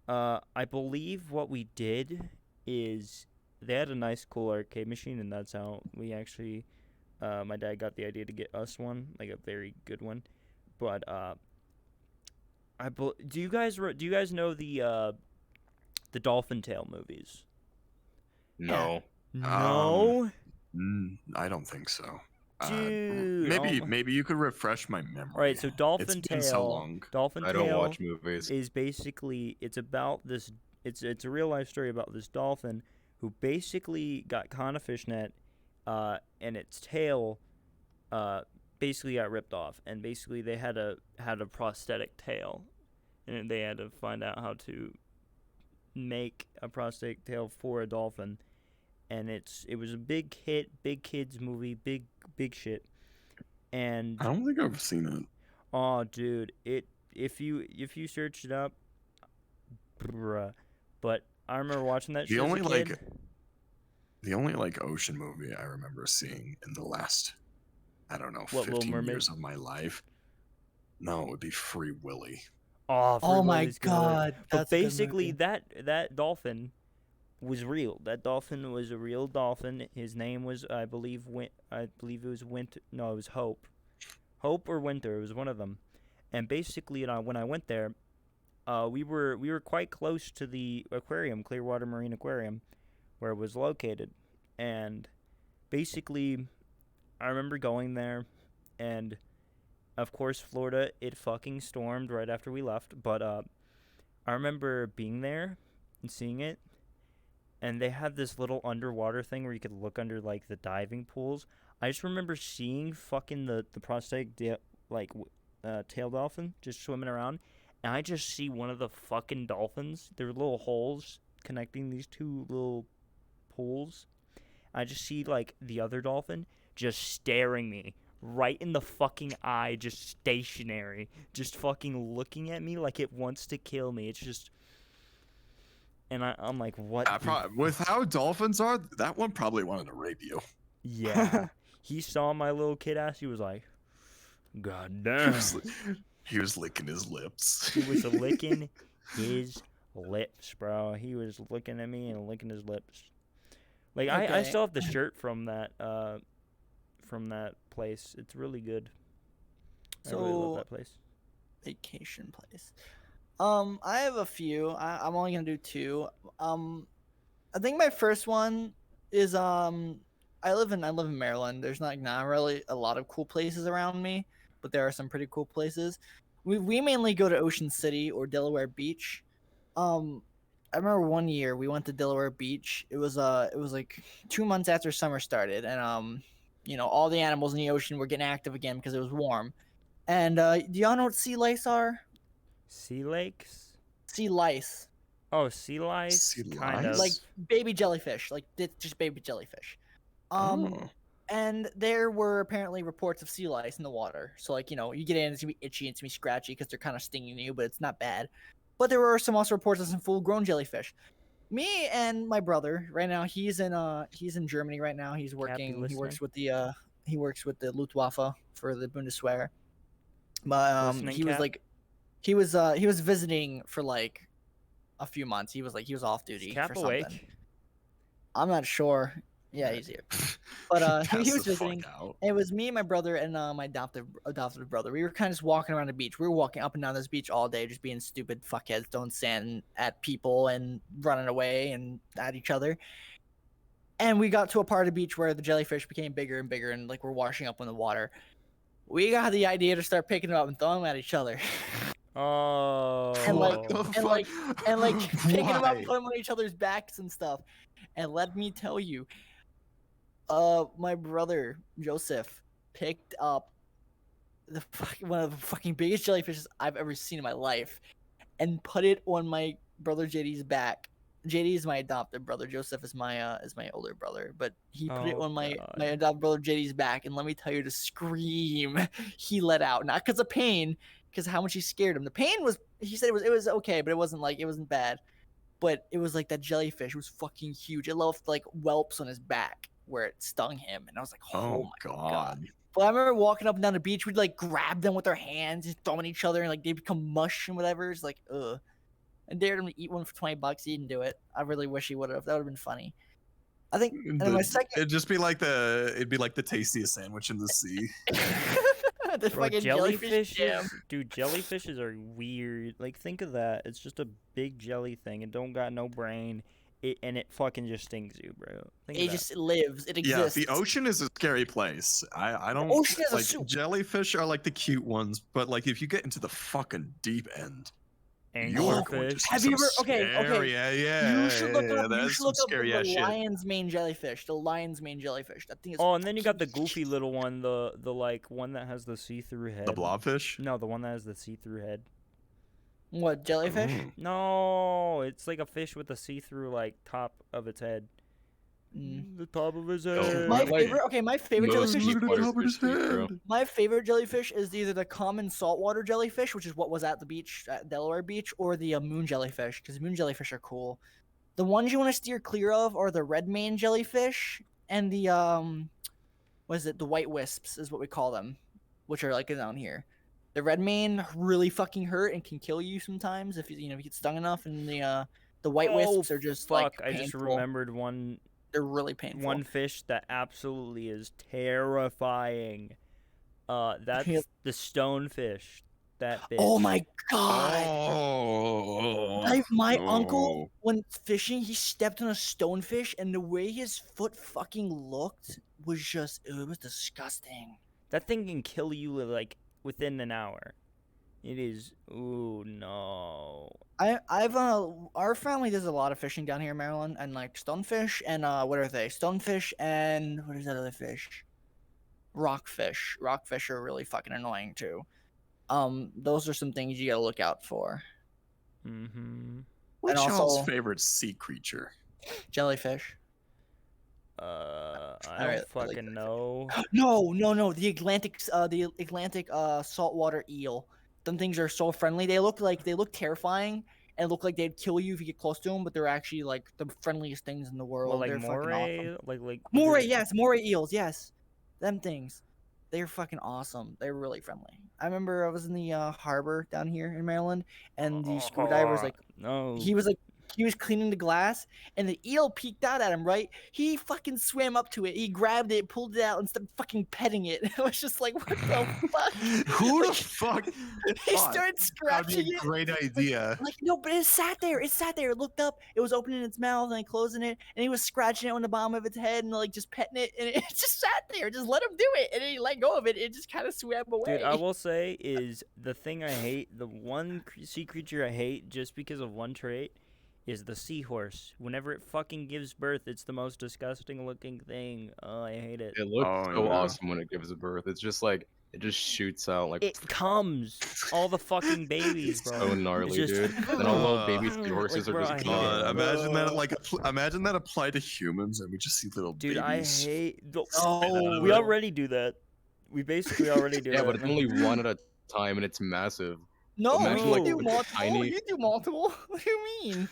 I believe what we did is they had a nice, cool arcade machine, and that's how we actually. My dad got the idea to get us one, like a very good one. But do you guys know the Dolphin Tale movies? No. No, I don't think so. dude. Maybe you could refresh my memory. All right, so Dolphin It's been Tale. so long. Dolphin I Tale don't watch movies. is basically it's about this. It's a real life story about this dolphin who basically got caught in a fishnet, and its tail, basically got ripped off, and basically they had a prosthetic tail, and they had to find out how to make a prosthetic tail for a dolphin, and it was a big hit, big kids movie, big shit, and I don't think I've seen it. oh, dude, if you search it up, bruh. But I remember watching that The shit only as a kid. The only ocean movie I remember seeing in the last, I don't know, What, Little 15 Mermaid? years of my life. No, it would be Free Willy. Oh, Free Oh my Willy's good. god. But That's a good basically, movie. that dolphin was real. That dolphin was a real dolphin. His name was, I believe it was Winter. No, it was Hope. Hope or Winter. It was one of them. And basically, when I went there, we were quite close to the aquarium, Clearwater Marine Aquarium, where it was located. And basically, I remember going there, and of course, Florida, it fucking stormed right after we left. But I remember being there and seeing it, and they had this little underwater thing where you could look under like the diving pools. I just remember seeing fucking the prosthetic tail dolphin just swimming around, and I just see one of the fucking dolphins. There were little holes connecting these two little pools. I just see like the other dolphin just staring me right in the fucking eye, just stationary, just fucking looking at me like it wants to kill me. It's just, and I'm like, what? With how dolphins are, that one probably wanted to rape you. Yeah. He saw my little kid ass. He was like, God He damn. he was licking his lips. He was licking his lips, bro. He was looking at me and licking his lips. Like I Okay. still have the shirt from that place. It's really good. I really love So that place. vacation place. I have a few. I'm only gonna do two. I think my first one is I live in Maryland. There's not really a lot of cool places around me, but there are some pretty cool places. We mainly go to Ocean City or Delaware Beach. I remember one year we went to Delaware Beach. It was like 2 months after summer started, and all the animals in the ocean were getting active again because it was warm. And do y'all know what sea lice are? Sea lakes? Sea lice, Oh, sea lice? Sea Kind of. like lice? baby jellyfish, like just baby jellyfish. Oh. And there were apparently reports of sea lice in the water. So like you get in, it's gonna be itchy, it's gonna be scratchy because they're kind of stinging you, but it's not bad. But there were some also reports of some full-grown jellyfish. Me and my brother right now, he's in Germany right now. He's working. He works with the Luftwaffe for the Bundeswehr. But Listening, he was Cap? like he was visiting for like a few months. He was off Is duty Cap for something. awake? I'm not sure. Yeah, he's here. But he Pass was the fuck visiting. out. It was me, my brother, and my adopted brother. We were kind of just walking around the beach. We were walking up and down this beach all day, just being stupid fuckheads, throwing sand at people and running away and at each other. And we got to a part of the beach where the jellyfish became bigger and bigger, and like we're washing up in the water. We got the idea to start picking them up and throwing them at each other, Oh. and like What the and like fuck? and like picking them up, Why? putting them on each other's backs and stuff. And let me tell you, my brother Joseph picked up one of the fucking biggest jellyfishes I've ever seen in my life, and put it on my brother JD's back. JD is my adopted brother. Joseph is my older brother, but he put it Oh, on my God. adopted brother JD's back, and let me tell you, the scream he let out, not because of pain, because how much he scared him. The pain was, he said it was okay, but it wasn't bad. But it was like that jellyfish was fucking huge. It left like whelps on his back where it stung him, and I was like, oh my god. But I remember walking up and down the beach, we'd like grab them with our hands, just throwing each other, and like they become mush and whatever. It's like, ugh. I dared him to eat one for $20. He didn't do it. I really wish he would have. That would have been funny. I think. And then my second, It'd be like the tastiest sandwich in the sea. the Bro, fucking jellyfish jam. dude, jellyfishes are weird. Like, think of that. It's just a big jelly thing. It don't got no brain. And it fucking just stings you, bro. Think It of that. just lives. It Yeah, exists. the ocean is a scary place. I don't ocean is a like soup. jellyfish are like the cute ones, but like if you get into the fucking deep end, you are going to Angelfish. see Have you some ever? Okay, scary- Yeah, You should look up. You that's should some look up scary the ass shit. lion's mane jellyfish. The lion's mane jellyfish. That thing is. Oh, and then you got the fucking goofy little one, the like one that has the see-through head. The blobfish. No, the one that has the see-through head. What, jellyfish? Ooh. No, it's like a fish with a see-through like top of its head. Mm. The top of his Oh, head. My Like, favorite. Okay, my favorite most jellyfish. deep water fish speak, bro. My favorite jellyfish is either the common saltwater jellyfish, which is what was at the beach at Delaware Beach, or the moon jellyfish, because moon jellyfish are cool. The ones you want to steer clear of are the red mane jellyfish and the what is it? The white wisps is what we call them, which are like down here. The red mane really fucking hurt and can kill you sometimes if you get stung enough, and the white wisps are just fuck! like I just painful. remembered one They're really painful. one fish that absolutely is terrifying. That's Yep. the stonefish. That bitch. Oh my god! Oh, My no. uncle, when fishing, he stepped on a stonefish, and the way his foot fucking looked was just, it was disgusting. That thing can kill you like within an hour. It is. Ooh no. Our family does a lot of fishing down here in Maryland, and like stonefish and what are they? Stonefish and what is that other fish? Rockfish. Rockfish are really fucking annoying too. Those are some things you gotta look out for. Mm-hmm. What's And y'all's also- favorite sea creature? Jellyfish. I don't I like fucking know. No. The Atlantic saltwater eel. Them things are so friendly. They look terrifying and look like they'd kill you if you get close to them, but they're actually like the friendliest things in the world. Well, like They're fucking moray, awesome. like Moray, yes, moray eels, yes. Them things. They're fucking awesome. They're really friendly. I remember I was in the harbor down here in Maryland, and the screwdriver's like, no. he was cleaning the glass, and the eel peeked out at him, right? He fucking swam up to it. He grabbed it, pulled it out, and started fucking petting it. I was just like, what the fuck? Who the fuck? He thought started That'd scratching be a it. great idea. Like, no, but it sat there. It sat there. It looked up. It was opening its mouth and closing it, and he was scratching it on the bottom of its head and like just petting it, and it just sat there. Just let him do it, and then he let go of it. It just kind of swam away. Dude, I will say is the thing I hate, the one sea creature I hate just because of one trait, is the seahorse. Whenever it fucking gives birth, it's the most disgusting looking thing. Oh, I hate it. It looks Oh, so yeah. awesome when it gives birth. It's just like it just shoots out like It comes all the fucking babies, bro. so gnarly, it's just, dude. And all little baby like, seahorses bro, are I just hate kicking it. around. Imagine that applied to humans, and we just see little Dude, babies. I hate. Oh, We already do that. We basically already do Yeah, that. but it's only one at a time, and it's massive. no, Imagine, you like, do a multiple. tiny- You do multiple. What do you mean?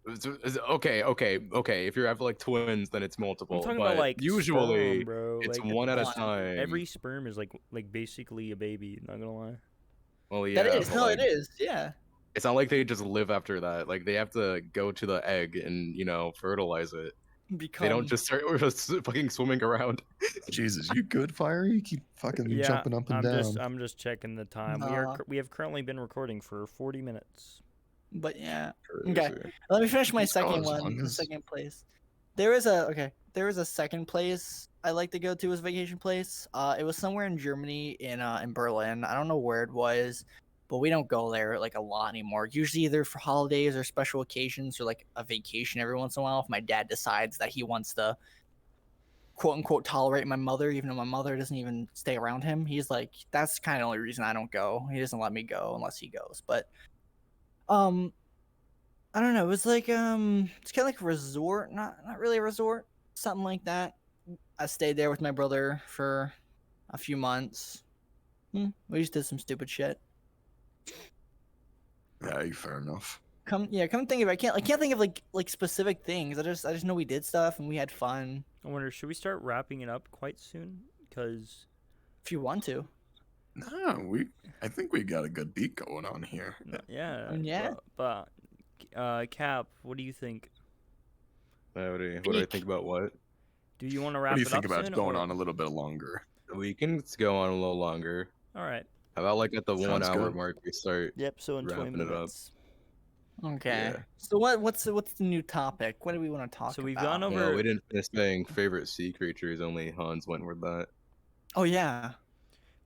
Okay. If you have like twins, then it's multiple. I'm talking but about like usually sperm, bro. it's Like one at a one. time. every sperm is like basically a baby. Not gonna lie. Well, That yeah, is but, no, like, it is. Yeah. it's not like they just live after that. Like they have to go to the egg and fertilize it. They don't Become. just start just fucking swimming around. Jesus, you good, Fiery? You keep fucking Yeah, jumping up and down. I'm just checking the time. Nah. We have currently been recording for 40 minutes. But yeah. Crazy. Okay. Let me finish my Let's go second as one. long The as- second place. There is a second place I like to go to as a vacation place. It was somewhere in Germany in Berlin. I don't know where it was, but we don't go there like a lot anymore. Usually either for holidays or special occasions or like a vacation every once in a while. If my dad decides that he wants to quote unquote tolerate my mother, even though my mother doesn't even stay around him, he's like, that's kind of the only reason I don't go. He doesn't let me go unless he goes. But um I don't know. It was like it's kind of like a resort, not really a resort, something like that. I stayed there with my brother for a few months. We just did some stupid shit. Yeah, fair enough. Come think of it. I can't think of like specific things. I just know we did stuff and we had fun. I wonder, should we start wrapping it up quite soon? Because If you want to, No, I think we got a good beat going on here. yeah, yeah. But Cap, what do you think? What do I think about what? Do you want to wrap What do you it think up about soon, going or- on a little bit longer? We can go on a little longer. All right. How about like at the 1 Sounds hour good. mark we start? Yep. So in 20 Wrapping it up. minutes. Okay. Yeah. So what's the new topic? What do we want to talk about? So we've gone over. Well, we didn't finish saying favorite sea creatures. Only Hans went with that. Oh yeah.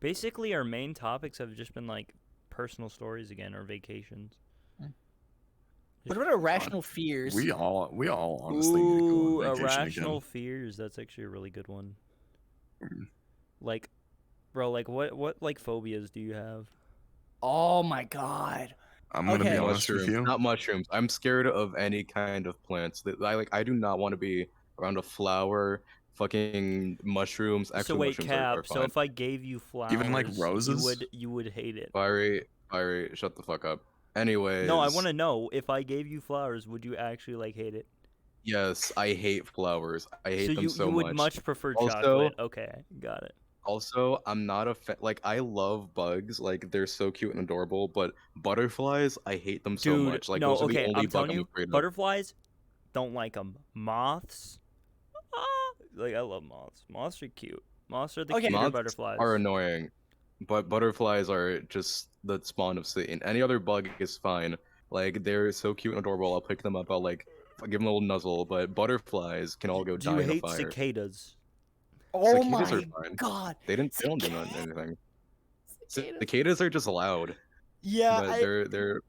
Basically, our main topics have just been like personal stories again or vacations. What about irrational fears? We all honestly need to go Ooh, on vacation irrational again. fears. That's actually a really good one. Mm. Like, bro, like what like phobias do you have? Oh my god. I'm gonna Okay. be honest with Mushrooms, you. not mushrooms. I'm scared of any kind of plants. I do not want to be around a flower. Fucking mushrooms. So Actually, wait, mushrooms Cap. are So fine. if I gave you flowers, Even, like, roses? you would hate it. Fiery, shut the fuck up. Anyways. No, I want to know if I gave you flowers, would you actually like hate it? Yes, I hate flowers. I hate them so you would much. much prefer Also- chocolate. Okay, got it. Also, I'm not a like I love bugs, like they're so cute and adorable, but butterflies, I hate them so Dude, much. Like no, those are the okay, only I'm bug telling I'm you, afraid of. butterflies, don't like them. Moths, like I love moths. Moths are cute. Moths are the Okay. cuter Moths butterflies. are annoying, but butterflies are just the spawn of Satan. Any other bug is fine. Like they're so cute and adorable. I'll pick them up. I'll like give them a little nuzzle. But butterflies can all go Do die you in a hate fire. cicadas? Oh Cicadas are my fine. god. They don't do anything. Cicadas. Cicadas are just loud, Yeah, but they're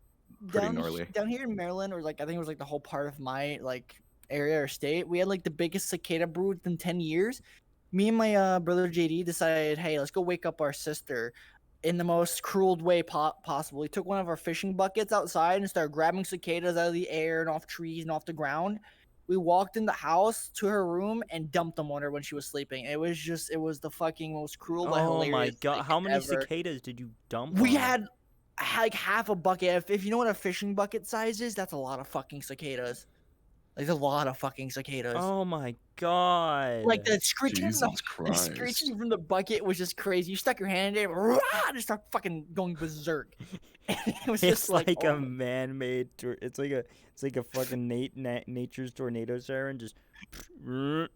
pretty gnarly. down here in Maryland, or like I think it was like the whole part of my like area or state, we had like the biggest cicada brood in 10 years. Me and my brother JD decided, hey, let's go wake up our sister in the most cruel way possible. He took one of our fishing buckets outside and started grabbing cicadas out of the air and off trees and off the ground. We walked in the house to her room and dumped them on her when she was sleeping. It was the fucking most cruel but Oh hilarious my god! thing How many ever. cicadas did you dump? We on her? had like half a bucket. If you know what a fishing bucket size is, that's a lot of fucking cicadas. Like a lot of fucking cicadas. Oh my god! Like the screeching, Jesus the Christ. screeching from the bucket was just crazy. You stuck your hand in there, rah, just start fucking going berserk. And it was It's just like oh a my- man-made. It's like a fucking nature's tornado siren. Just. I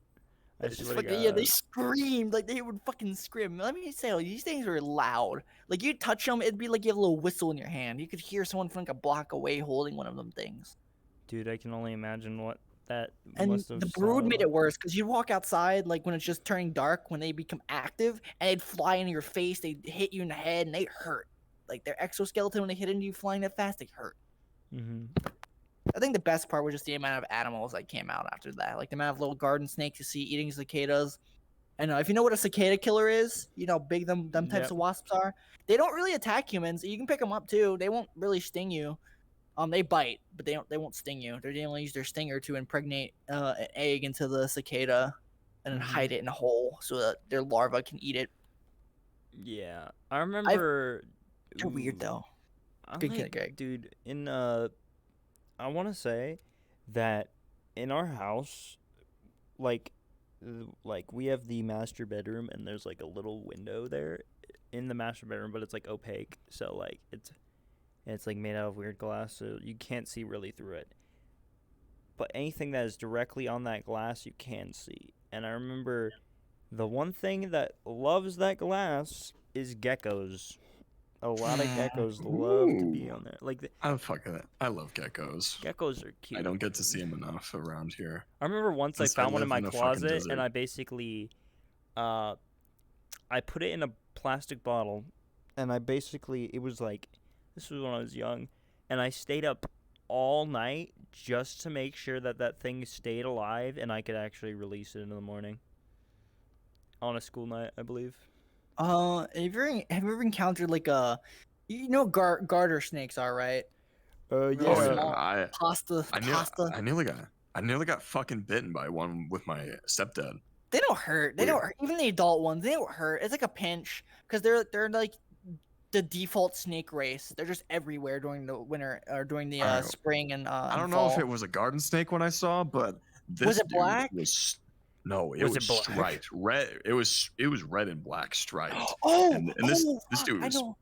it's swear to fucking- yeah, they God. screamed like they would fucking scream. Let me say, like, these things are loud. Like you touch them, it'd be like you have a little whistle in your hand. You could hear someone from like a block away holding one of them things. Dude, I can only imagine what that And must have the brood sounded made like. it worse because you'd walk outside like when it's just turning dark, when they become active, and they'd fly into your face, they'd hit you in the head, and they hurt. Like their exoskeleton when they hit into you flying that fast, they hurt. Mm-hmm. I think the best part was just the amount of animals that came out after that. Like the amount of little garden snakes you see eating cicadas. And if you know what a cicada killer is, you know how big them types Yep. of wasps are. They don't really attack humans. You can pick them up too. They won't really sting you. They bite, but they won't sting you. They only use their stinger to impregnate an egg into the cicada, and then hide it in a hole so that their larva can eat it. Yeah, I remember. They're weird though. I Good kid, like, Greg. dude. I want to say that in our house, like, we have the master bedroom, and there's like a little window there in the master bedroom, but it's like opaque, so like it's like made out of weird glass, so you can't see really through it. But anything that is directly on that glass, you can see. And I remember the one thing that loves that glass is geckos. A lot of geckos love to be on there. Like I love geckos. geckos are cute. I don't get to see them enough around here. I remember once I Since I found one in live my in a fucking closet, desert. and I basically, I put it in a plastic bottle, and it was like, this was when I was young, and I stayed up all night just to make sure that that thing stayed alive, and I could actually release it in the morning. On a school night, I believe. Have you ever encountered like you know what garter snakes are, right? Yeah. Real Oh small yeah, pasta. I nearly got fucking bitten by one with my stepdad. They don't hurt. They don't hurt. Even the adult ones, they don't hurt. It's like a pinch because they're like the default snake race. They're just everywhere during the winter or during the Alright. spring and I don't and know if fall. it was a garden snake when I saw, but this Was it dude black? no, it Was was it black? striped. Red. It was red and black striped. Oh, and this fuck, dude I was know.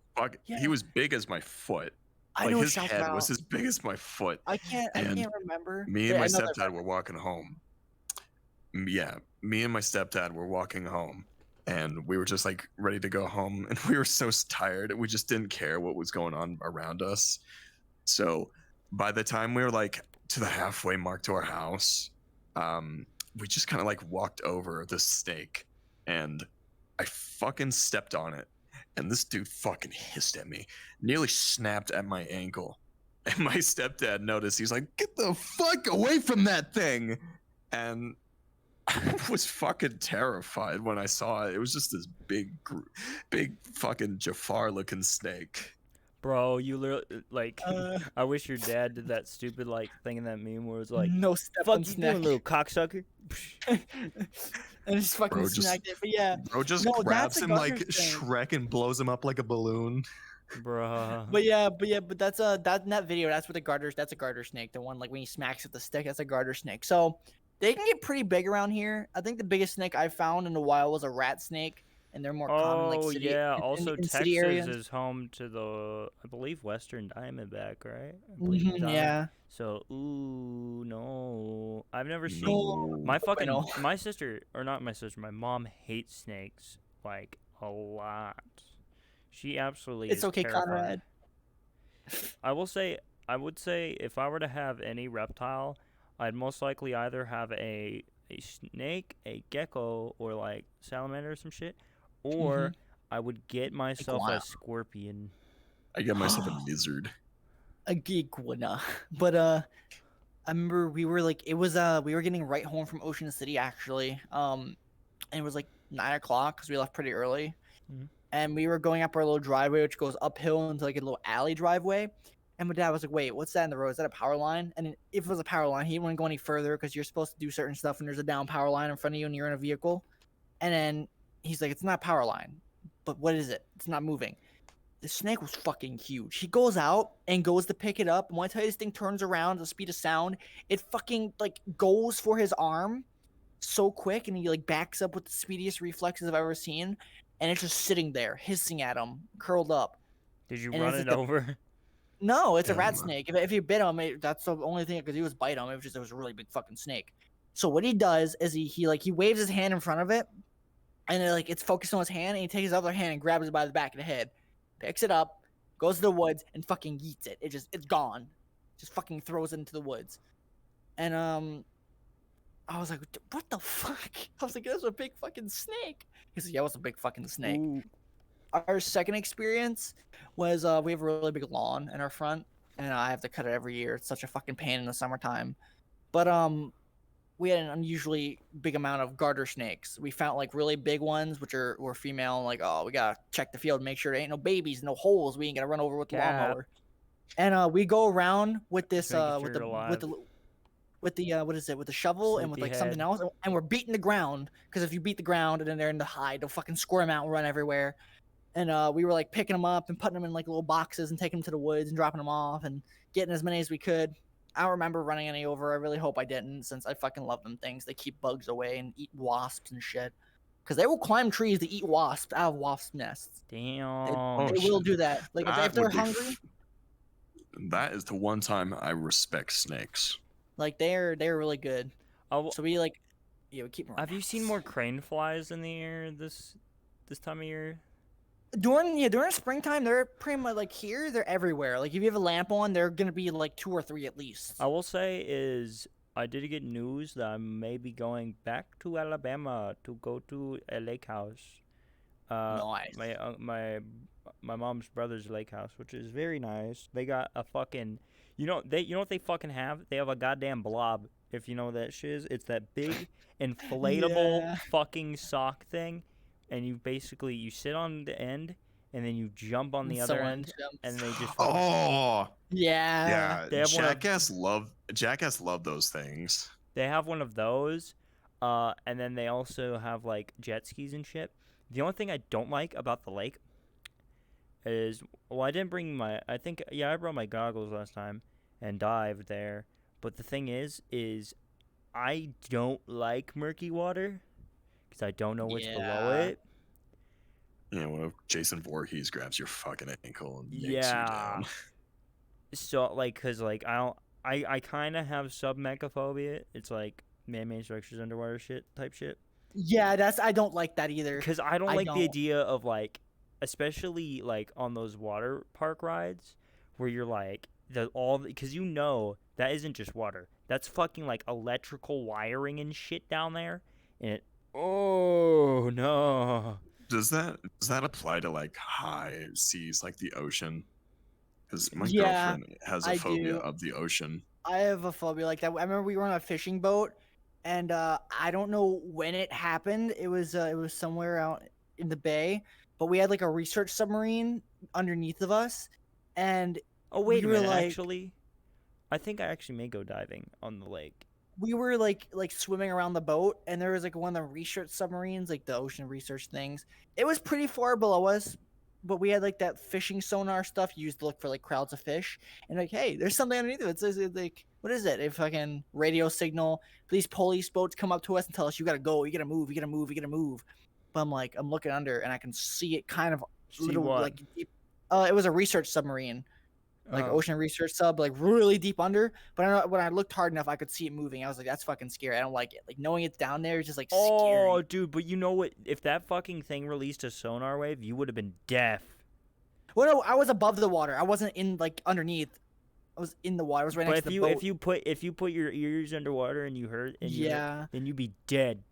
he Yeah. was big as my foot. I Like know what his you're talking head was about. as big as my foot. I can't and remember. Me but and my I know that- stepdad were walking home. Yeah, me and my stepdad were walking home, and we were just like ready to go home, and we were so tired, we just didn't care what was going on around us. So by the time we were like to the halfway mark to our house, we just kind of like walked over the snake, and I fucking stepped on it, and this dude fucking hissed at me, nearly snapped at my ankle. And my stepdad noticed. He's like, "Get the fuck away from that thing!" And I was fucking terrified when I saw it. It was just this big fucking Jafar-looking snake. Bro, you literally, like, Uh, I wish your dad did that stupid, like, thing in that meme where it's like, no step on fuck you snack. doing, little cocksucker? And just fucking Bro, just- snagged it. But yeah, Bro just No, grabs that's a him like garter snake. Shrek and blows him up like a balloon. Bruh. but that's that in that video. That's what that's a garter snake. The one like when he smacks with the stick, that's a garter snake. So they can get pretty big around here. I think the biggest snake I found in a while was a rat snake, and they're more common like Oh, city. yeah. in Also, city areas. Texas is home to the, I believe, Western Diamondback, right? I believe Mhm, yeah. So, ooh, no. I've never seen. No. My fucking, know. my sister, or not my sister, my mom hates snakes, like, a lot. She absolutely It's is okay, terrified. Conrad. I would say if I were to have any reptile, I'd most likely either have a snake, a gecko, or like salamander or some shit, or I would get myself Iguana. a scorpion. I got myself a lizard. A iguana. But I remember we were like we were getting right home from Ocean City actually. And it was like 9 o'clock because we left pretty early. Mhm. And we were going up our little driveway, which goes uphill into like a little alley driveway. And my dad was like, "Wait, what's that in the road? Is that a power line?" And if it was a power line, he wouldn't go any further because you're supposed to do certain stuff when there's a down power line in front of you and you're in a vehicle. And then he's like, "It's not a power line, but what is it? It's not moving." The snake was fucking huge. He goes out and goes to pick it up. And when I tell you this thing turns around at the speed of sound, it fucking like goes for his arm so quick, and he like backs up with the speediest reflexes I've ever seen. And it's just sitting there, hissing at him, curled up. Did you And run it's it like a- over? No, it's a Yeah, rat man. snake. If you bit him, that's the only thing I could do was bite him. It was a really big fucking snake. So what he does is he waves his hand in front of it, and it's focused on his hand, and he takes his other hand and grabs it by the back of the head, picks it up, goes to the woods, and fucking yeets it. It's gone. Just fucking throws it into the woods. And I was like, what the fuck? I was like, that's a big fucking snake. He said, yeah, it was a big fucking snake. Ooh. Our second experience was we have a really big lawn in our front, and I have to cut it every year. It's such a fucking pain in the summertime. But we had an unusually big amount of garter snakes. We found like really big ones, which were female. And like, oh, we gotta check the field, make sure there ain't no babies, no holes. We ain't gonna run over with the Cap. lawnmower. And we go around with this Just making with sure you're alive. the what is it, with the shovel and with like something Sleepyhead. else, and we're beating the ground, because if you beat the ground and then they're in the hide, they'll fucking squirm out and run everywhere. And we were like picking them up and putting them in like little boxes and taking them to the woods and dropping them off and getting as many as we could. I don't remember running any over. I really hope I didn't, since I fucking love them things. They keep bugs away and eat wasps and shit. Because they will climb trees to eat wasps out of wasp nests. Damn. They will do that. Like if That they're would be hungry, that is the one time I respect snakes. like they're really good. Oh, So we like, yeah, we keep them. have you seen more crane flies in the air this time of year? During springtime? They're pretty much like here. They're everywhere. Like if you have a lamp on, they're gonna be like 2 or 3 at least. I will say is I did get news that I may be going back to Alabama to go to a lake house. Nice. My mom's brother's lake house, which is very nice. They got a fucking, you know what they fucking have? They have a goddamn blob. If you know what that shit is, it's that big inflatable Yeah. fucking sock thing, and you sit on the end, and then you jump on the other Someone end, jumps. and they just fucking, Oh, Yeah. yeah. They have one of- Jackass love those things. they have one of those, and then they also have like jet skis and shit. The only thing I don't like about the lake is, well, I didn't bring I brought my goggles last time and dived there. But the thing is I don't like murky water because I don't know what's below Yeah. it. You know, when Jason Voorhees grabs your fucking ankle and yanks you Yeah. down. So like, cause like I kind of have submechaphobia. It's like man-made structures underwater type shit. Yeah, I don't like that either. Because I don't I like the don't. idea of like, especially like on those water park rides where you're like because you know that isn't just water. That's fucking like electrical wiring and shit down there. And oh no. Does that apply to like high seas, like the ocean? Because my Yeah, girlfriend has a I phobia do. of the ocean. I have a phobia like that. I remember we were on a fishing boat, and I don't know when it happened. It was somewhere out in the bay, but we had like a research submarine underneath of us, and Oh wait we a were minute. like, Actually, I think I actually may go diving on the lake. we were like swimming around the boat, and there was like one of the research submarines, like the ocean research things. It was pretty far below us, but we had like that fishing sonar stuff used to look for like crowds of fish, and like, hey, there's something underneath of it. It says like, what is it? A fucking radio signal. These police boats come up to us and tell us, you gotta go, you gotta move, you gotta move, you gotta move. But I'm like, I'm looking under, and I can see it kind of See little what? like deep. It was a research submarine, like Oh. ocean research sub, like really deep under. But I know when I looked hard enough, I could see it moving. I was like, that's fucking scary. I don't like it. Like knowing it's down there is just like scary. Oh, dude, but you know what? If that fucking thing released a sonar wave, you would have been deaf. Well, no, I was above the water. I wasn't in like underneath. I was in the water. I was right But next to the boat. if you put your ears underwater and you heard Yeah. then you'd be dead.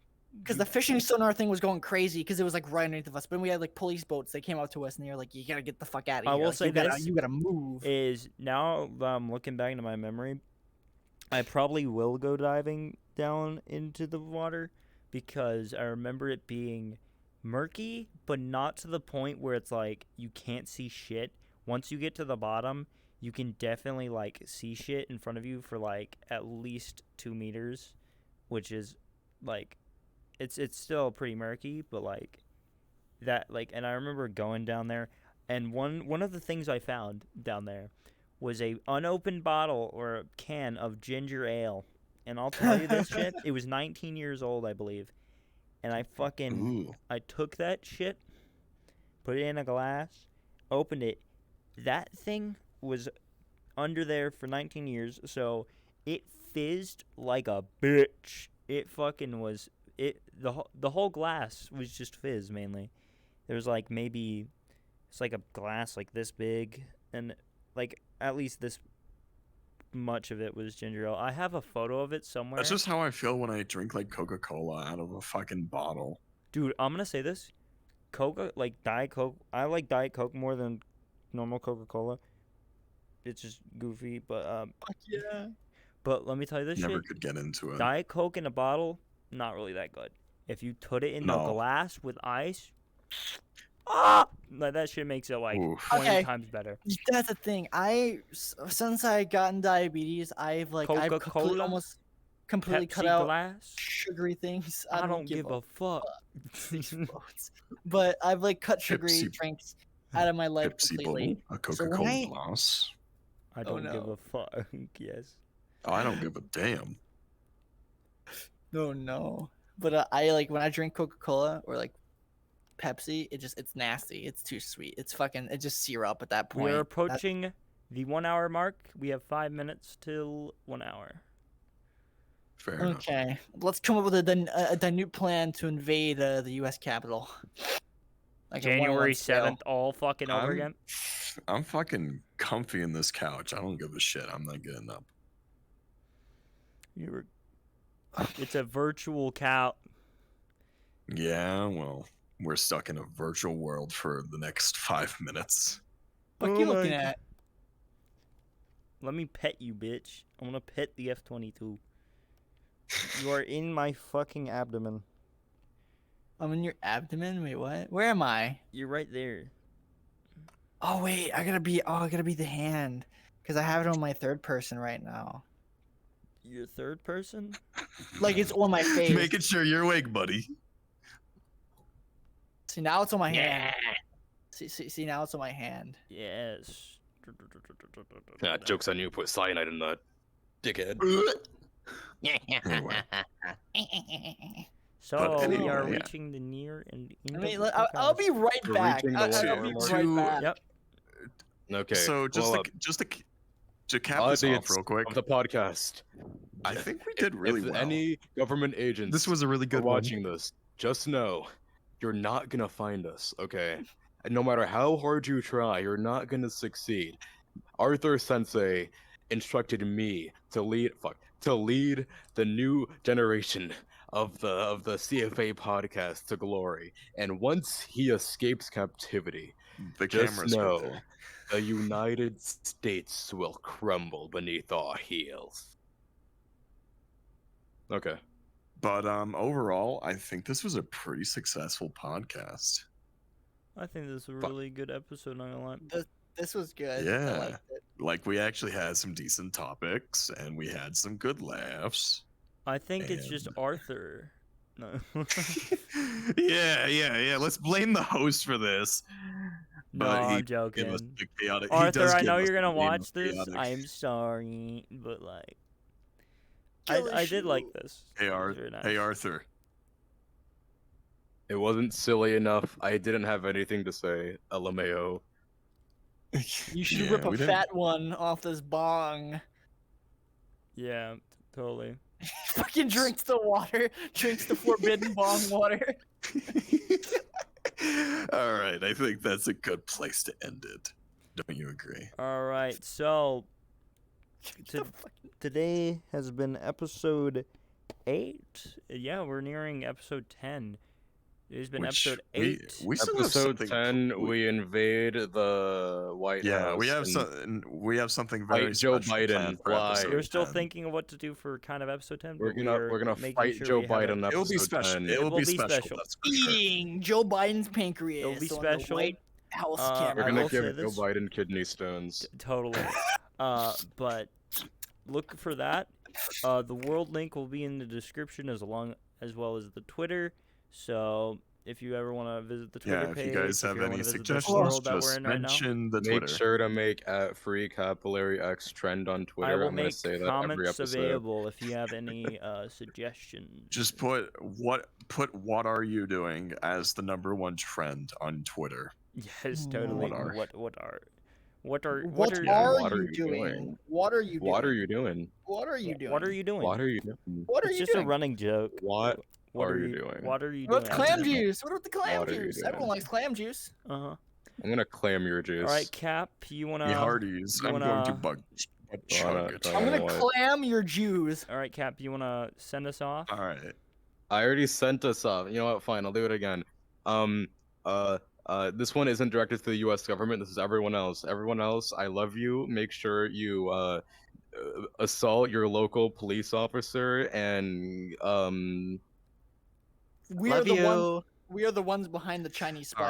Because the fishing sonar thing was going crazy because it was like right underneath of us. But we had like police boats. They came up to us and they were like, "You gotta get the fuck out of I here. will Like, say you gotta, this you gotta move." Is now that I'm looking back into my memory, I probably will go diving down into the water because I remember it being murky, but not to the point where it's like you can't see shit. Once you get to the bottom, you can definitely like see shit in front of you for like at least 2 meters, which is like it's still pretty murky, but like that like. And I remember going down there, and one of the things I found down there was a unopened bottle or a can of ginger ale. And I'll tell you this shit, it was 19 years old, I believe. And I Ooh. I took that shit, put it in a glass, opened it. That thing was under there for 19 years, so it fizzed like a bitch. It fucking was the whole glass was just fizz mainly. There was like maybe it's like a glass like this big, and like at least this much of it was ginger ale. I have a photo of it somewhere. That's just how I feel when I drink like Coca-Cola out of a fucking bottle. Dude, I'm gonna say this. Diet Coke. I like Diet Coke more than normal Coca-Cola. It's just goofy, but Fuck yeah. but let me tell you this Never shit. could get into it. Diet Coke in a bottle, not really that good. If you put it in the No. glass with ice, like that shit makes it like Oof. 20 Okay. times better. That's the thing. Since I gotten diabetes, I've Coca-Cola? almost completely cut Pepsi out glass. sugary things. I don't give a fuck. Explodes. But I've like cut sugary Pepsi- drinks out of my life Pepsi completely. bottle, a So when Coca-Cola I- glass. I Oh, don't give no. a fuck. Yes. Oh, I don't give a damn. No. But I like when I drink Coca-Cola or like Pepsi, it's nasty. It's too sweet. It's just syrup at that point. We are approaching the 1 hour mark. We have 5 minutes till 1 hour. Fair enough. Okay, let's come up with a minute plan to invade the U.S. Capitol. Like a January 1-on-1 scale. 7th, all fucking over again. I'm fucking comfy in this couch. I don't give a shit. I'm not getting up. It's a virtual cow. Yeah, well, we're stuck in a virtual world for the next 5 minutes. What Oh are you looking my at? Let me pet you, bitch. I'm gonna pet the F-22. You are in my fucking abdomen. I'm in your abdomen. Wait, what? Where am I? You're right there. Oh wait, I gotta be the hand, because I have it on my third person right now. You're third person? Like it's on my face. Making sure you're awake, buddy. See, now it's on my hand. See, now it's on my hand. Yes. Joke's on you. Put cyanide in that, dickhead. Anyway, So we anyway, are yeah. reaching the near and I end mean, of the I'll be podcast. right We're back. reaching the I'll be 1 hour right mark. back. Yep. Okay. so just well, to cap this off audience real quick, of the podcast. I think we did really if well. any government agents This was a really are good one. watching this, just know you're not gonna find us, okay? And no matter how hard you try, you're not gonna succeed. Arthur Sensei instructed me to lead the new generation of the CFA podcast to glory. And once he escapes captivity, The just camera's good know there. the United States will crumble beneath our heels. Okay. But overall, I think this was a pretty successful podcast. I think this is a really good episode, not gonna lie. This was good. Yeah. I liked it. Like we actually had some decent topics and we had some good laughs. I think it's just And- Arthur. No. yeah. Let's blame the host for this. No, But I'm Give us joking. the chaotic. he Arthur, does I give know us you're the gonna blame of watch this. chaotic. I'm sorry, but like, Kill I his did like shoe. this. Hey, It was very nice. Hey Arthur. It wasn't silly enough. I didn't have anything to say. LMAO. You should Yeah, rip a we didn't- fat one off this bong. Yeah, totally. Fucking drinks the water. Drinks the forbidden bong water. All right, I think that's a good place to end it. Don't you agree? All right, so The fuck- today has been episode 8. Yeah, we're nearing episode 10. It's been Which episode we- 8. we still have Episode something 10, we invade the White Yeah, House. we have something very Fight Joe special Biden. planned for Why? episode You're still 10. thinking of what to do for kind of episode 10. We're but gonna making fight sure Joe we have it. Biden. It'll be episode special. 10. It'll be be special. special. That's for sure. Eating Joe Biden's pancreas. It'll be on special. The White House We're camera. We're I gonna will give say Joe this. Biden kidney stones. Totally. But look for that. The world link will be in the description as well as the Twitter. So if you ever want to visit the Twitter Yeah, page, if you guys have ever wanna any visit this suggestions, world that we're just in right now, mention the Make Twitter. sure to make @free capillary X trend on Twitter. I will I'm gonna make say that every comments episode. available if you have any suggestions. Just put what are you doing as the #1 trend on Twitter. Yes, totally. What are- What are What are are what you are you doing? doing? What are you doing? What are you doing? What are you doing? What are you doing? What are you doing? What are It's you just doing? a running joke. What What are you doing? What are you What's doing? clam juice? What about the clam What are you juice? doing? Everyone likes clam juice. Uh-huh. I'm gonna clam your juice. All right, Cap, you wanna? The Hardee's. you I'm going to wanna- chug it. I'm gonna what? clam your Jews. All right, Cap, you wanna send us off? All right. I already sent us off. You know what? Fine, I'll do it again. This one isn't directed to the U.S. government. This is everyone else. Everyone else, I love you. Make sure you assault your local police officer and We are Love the ones. you. We are the ones behind the Chinese spy.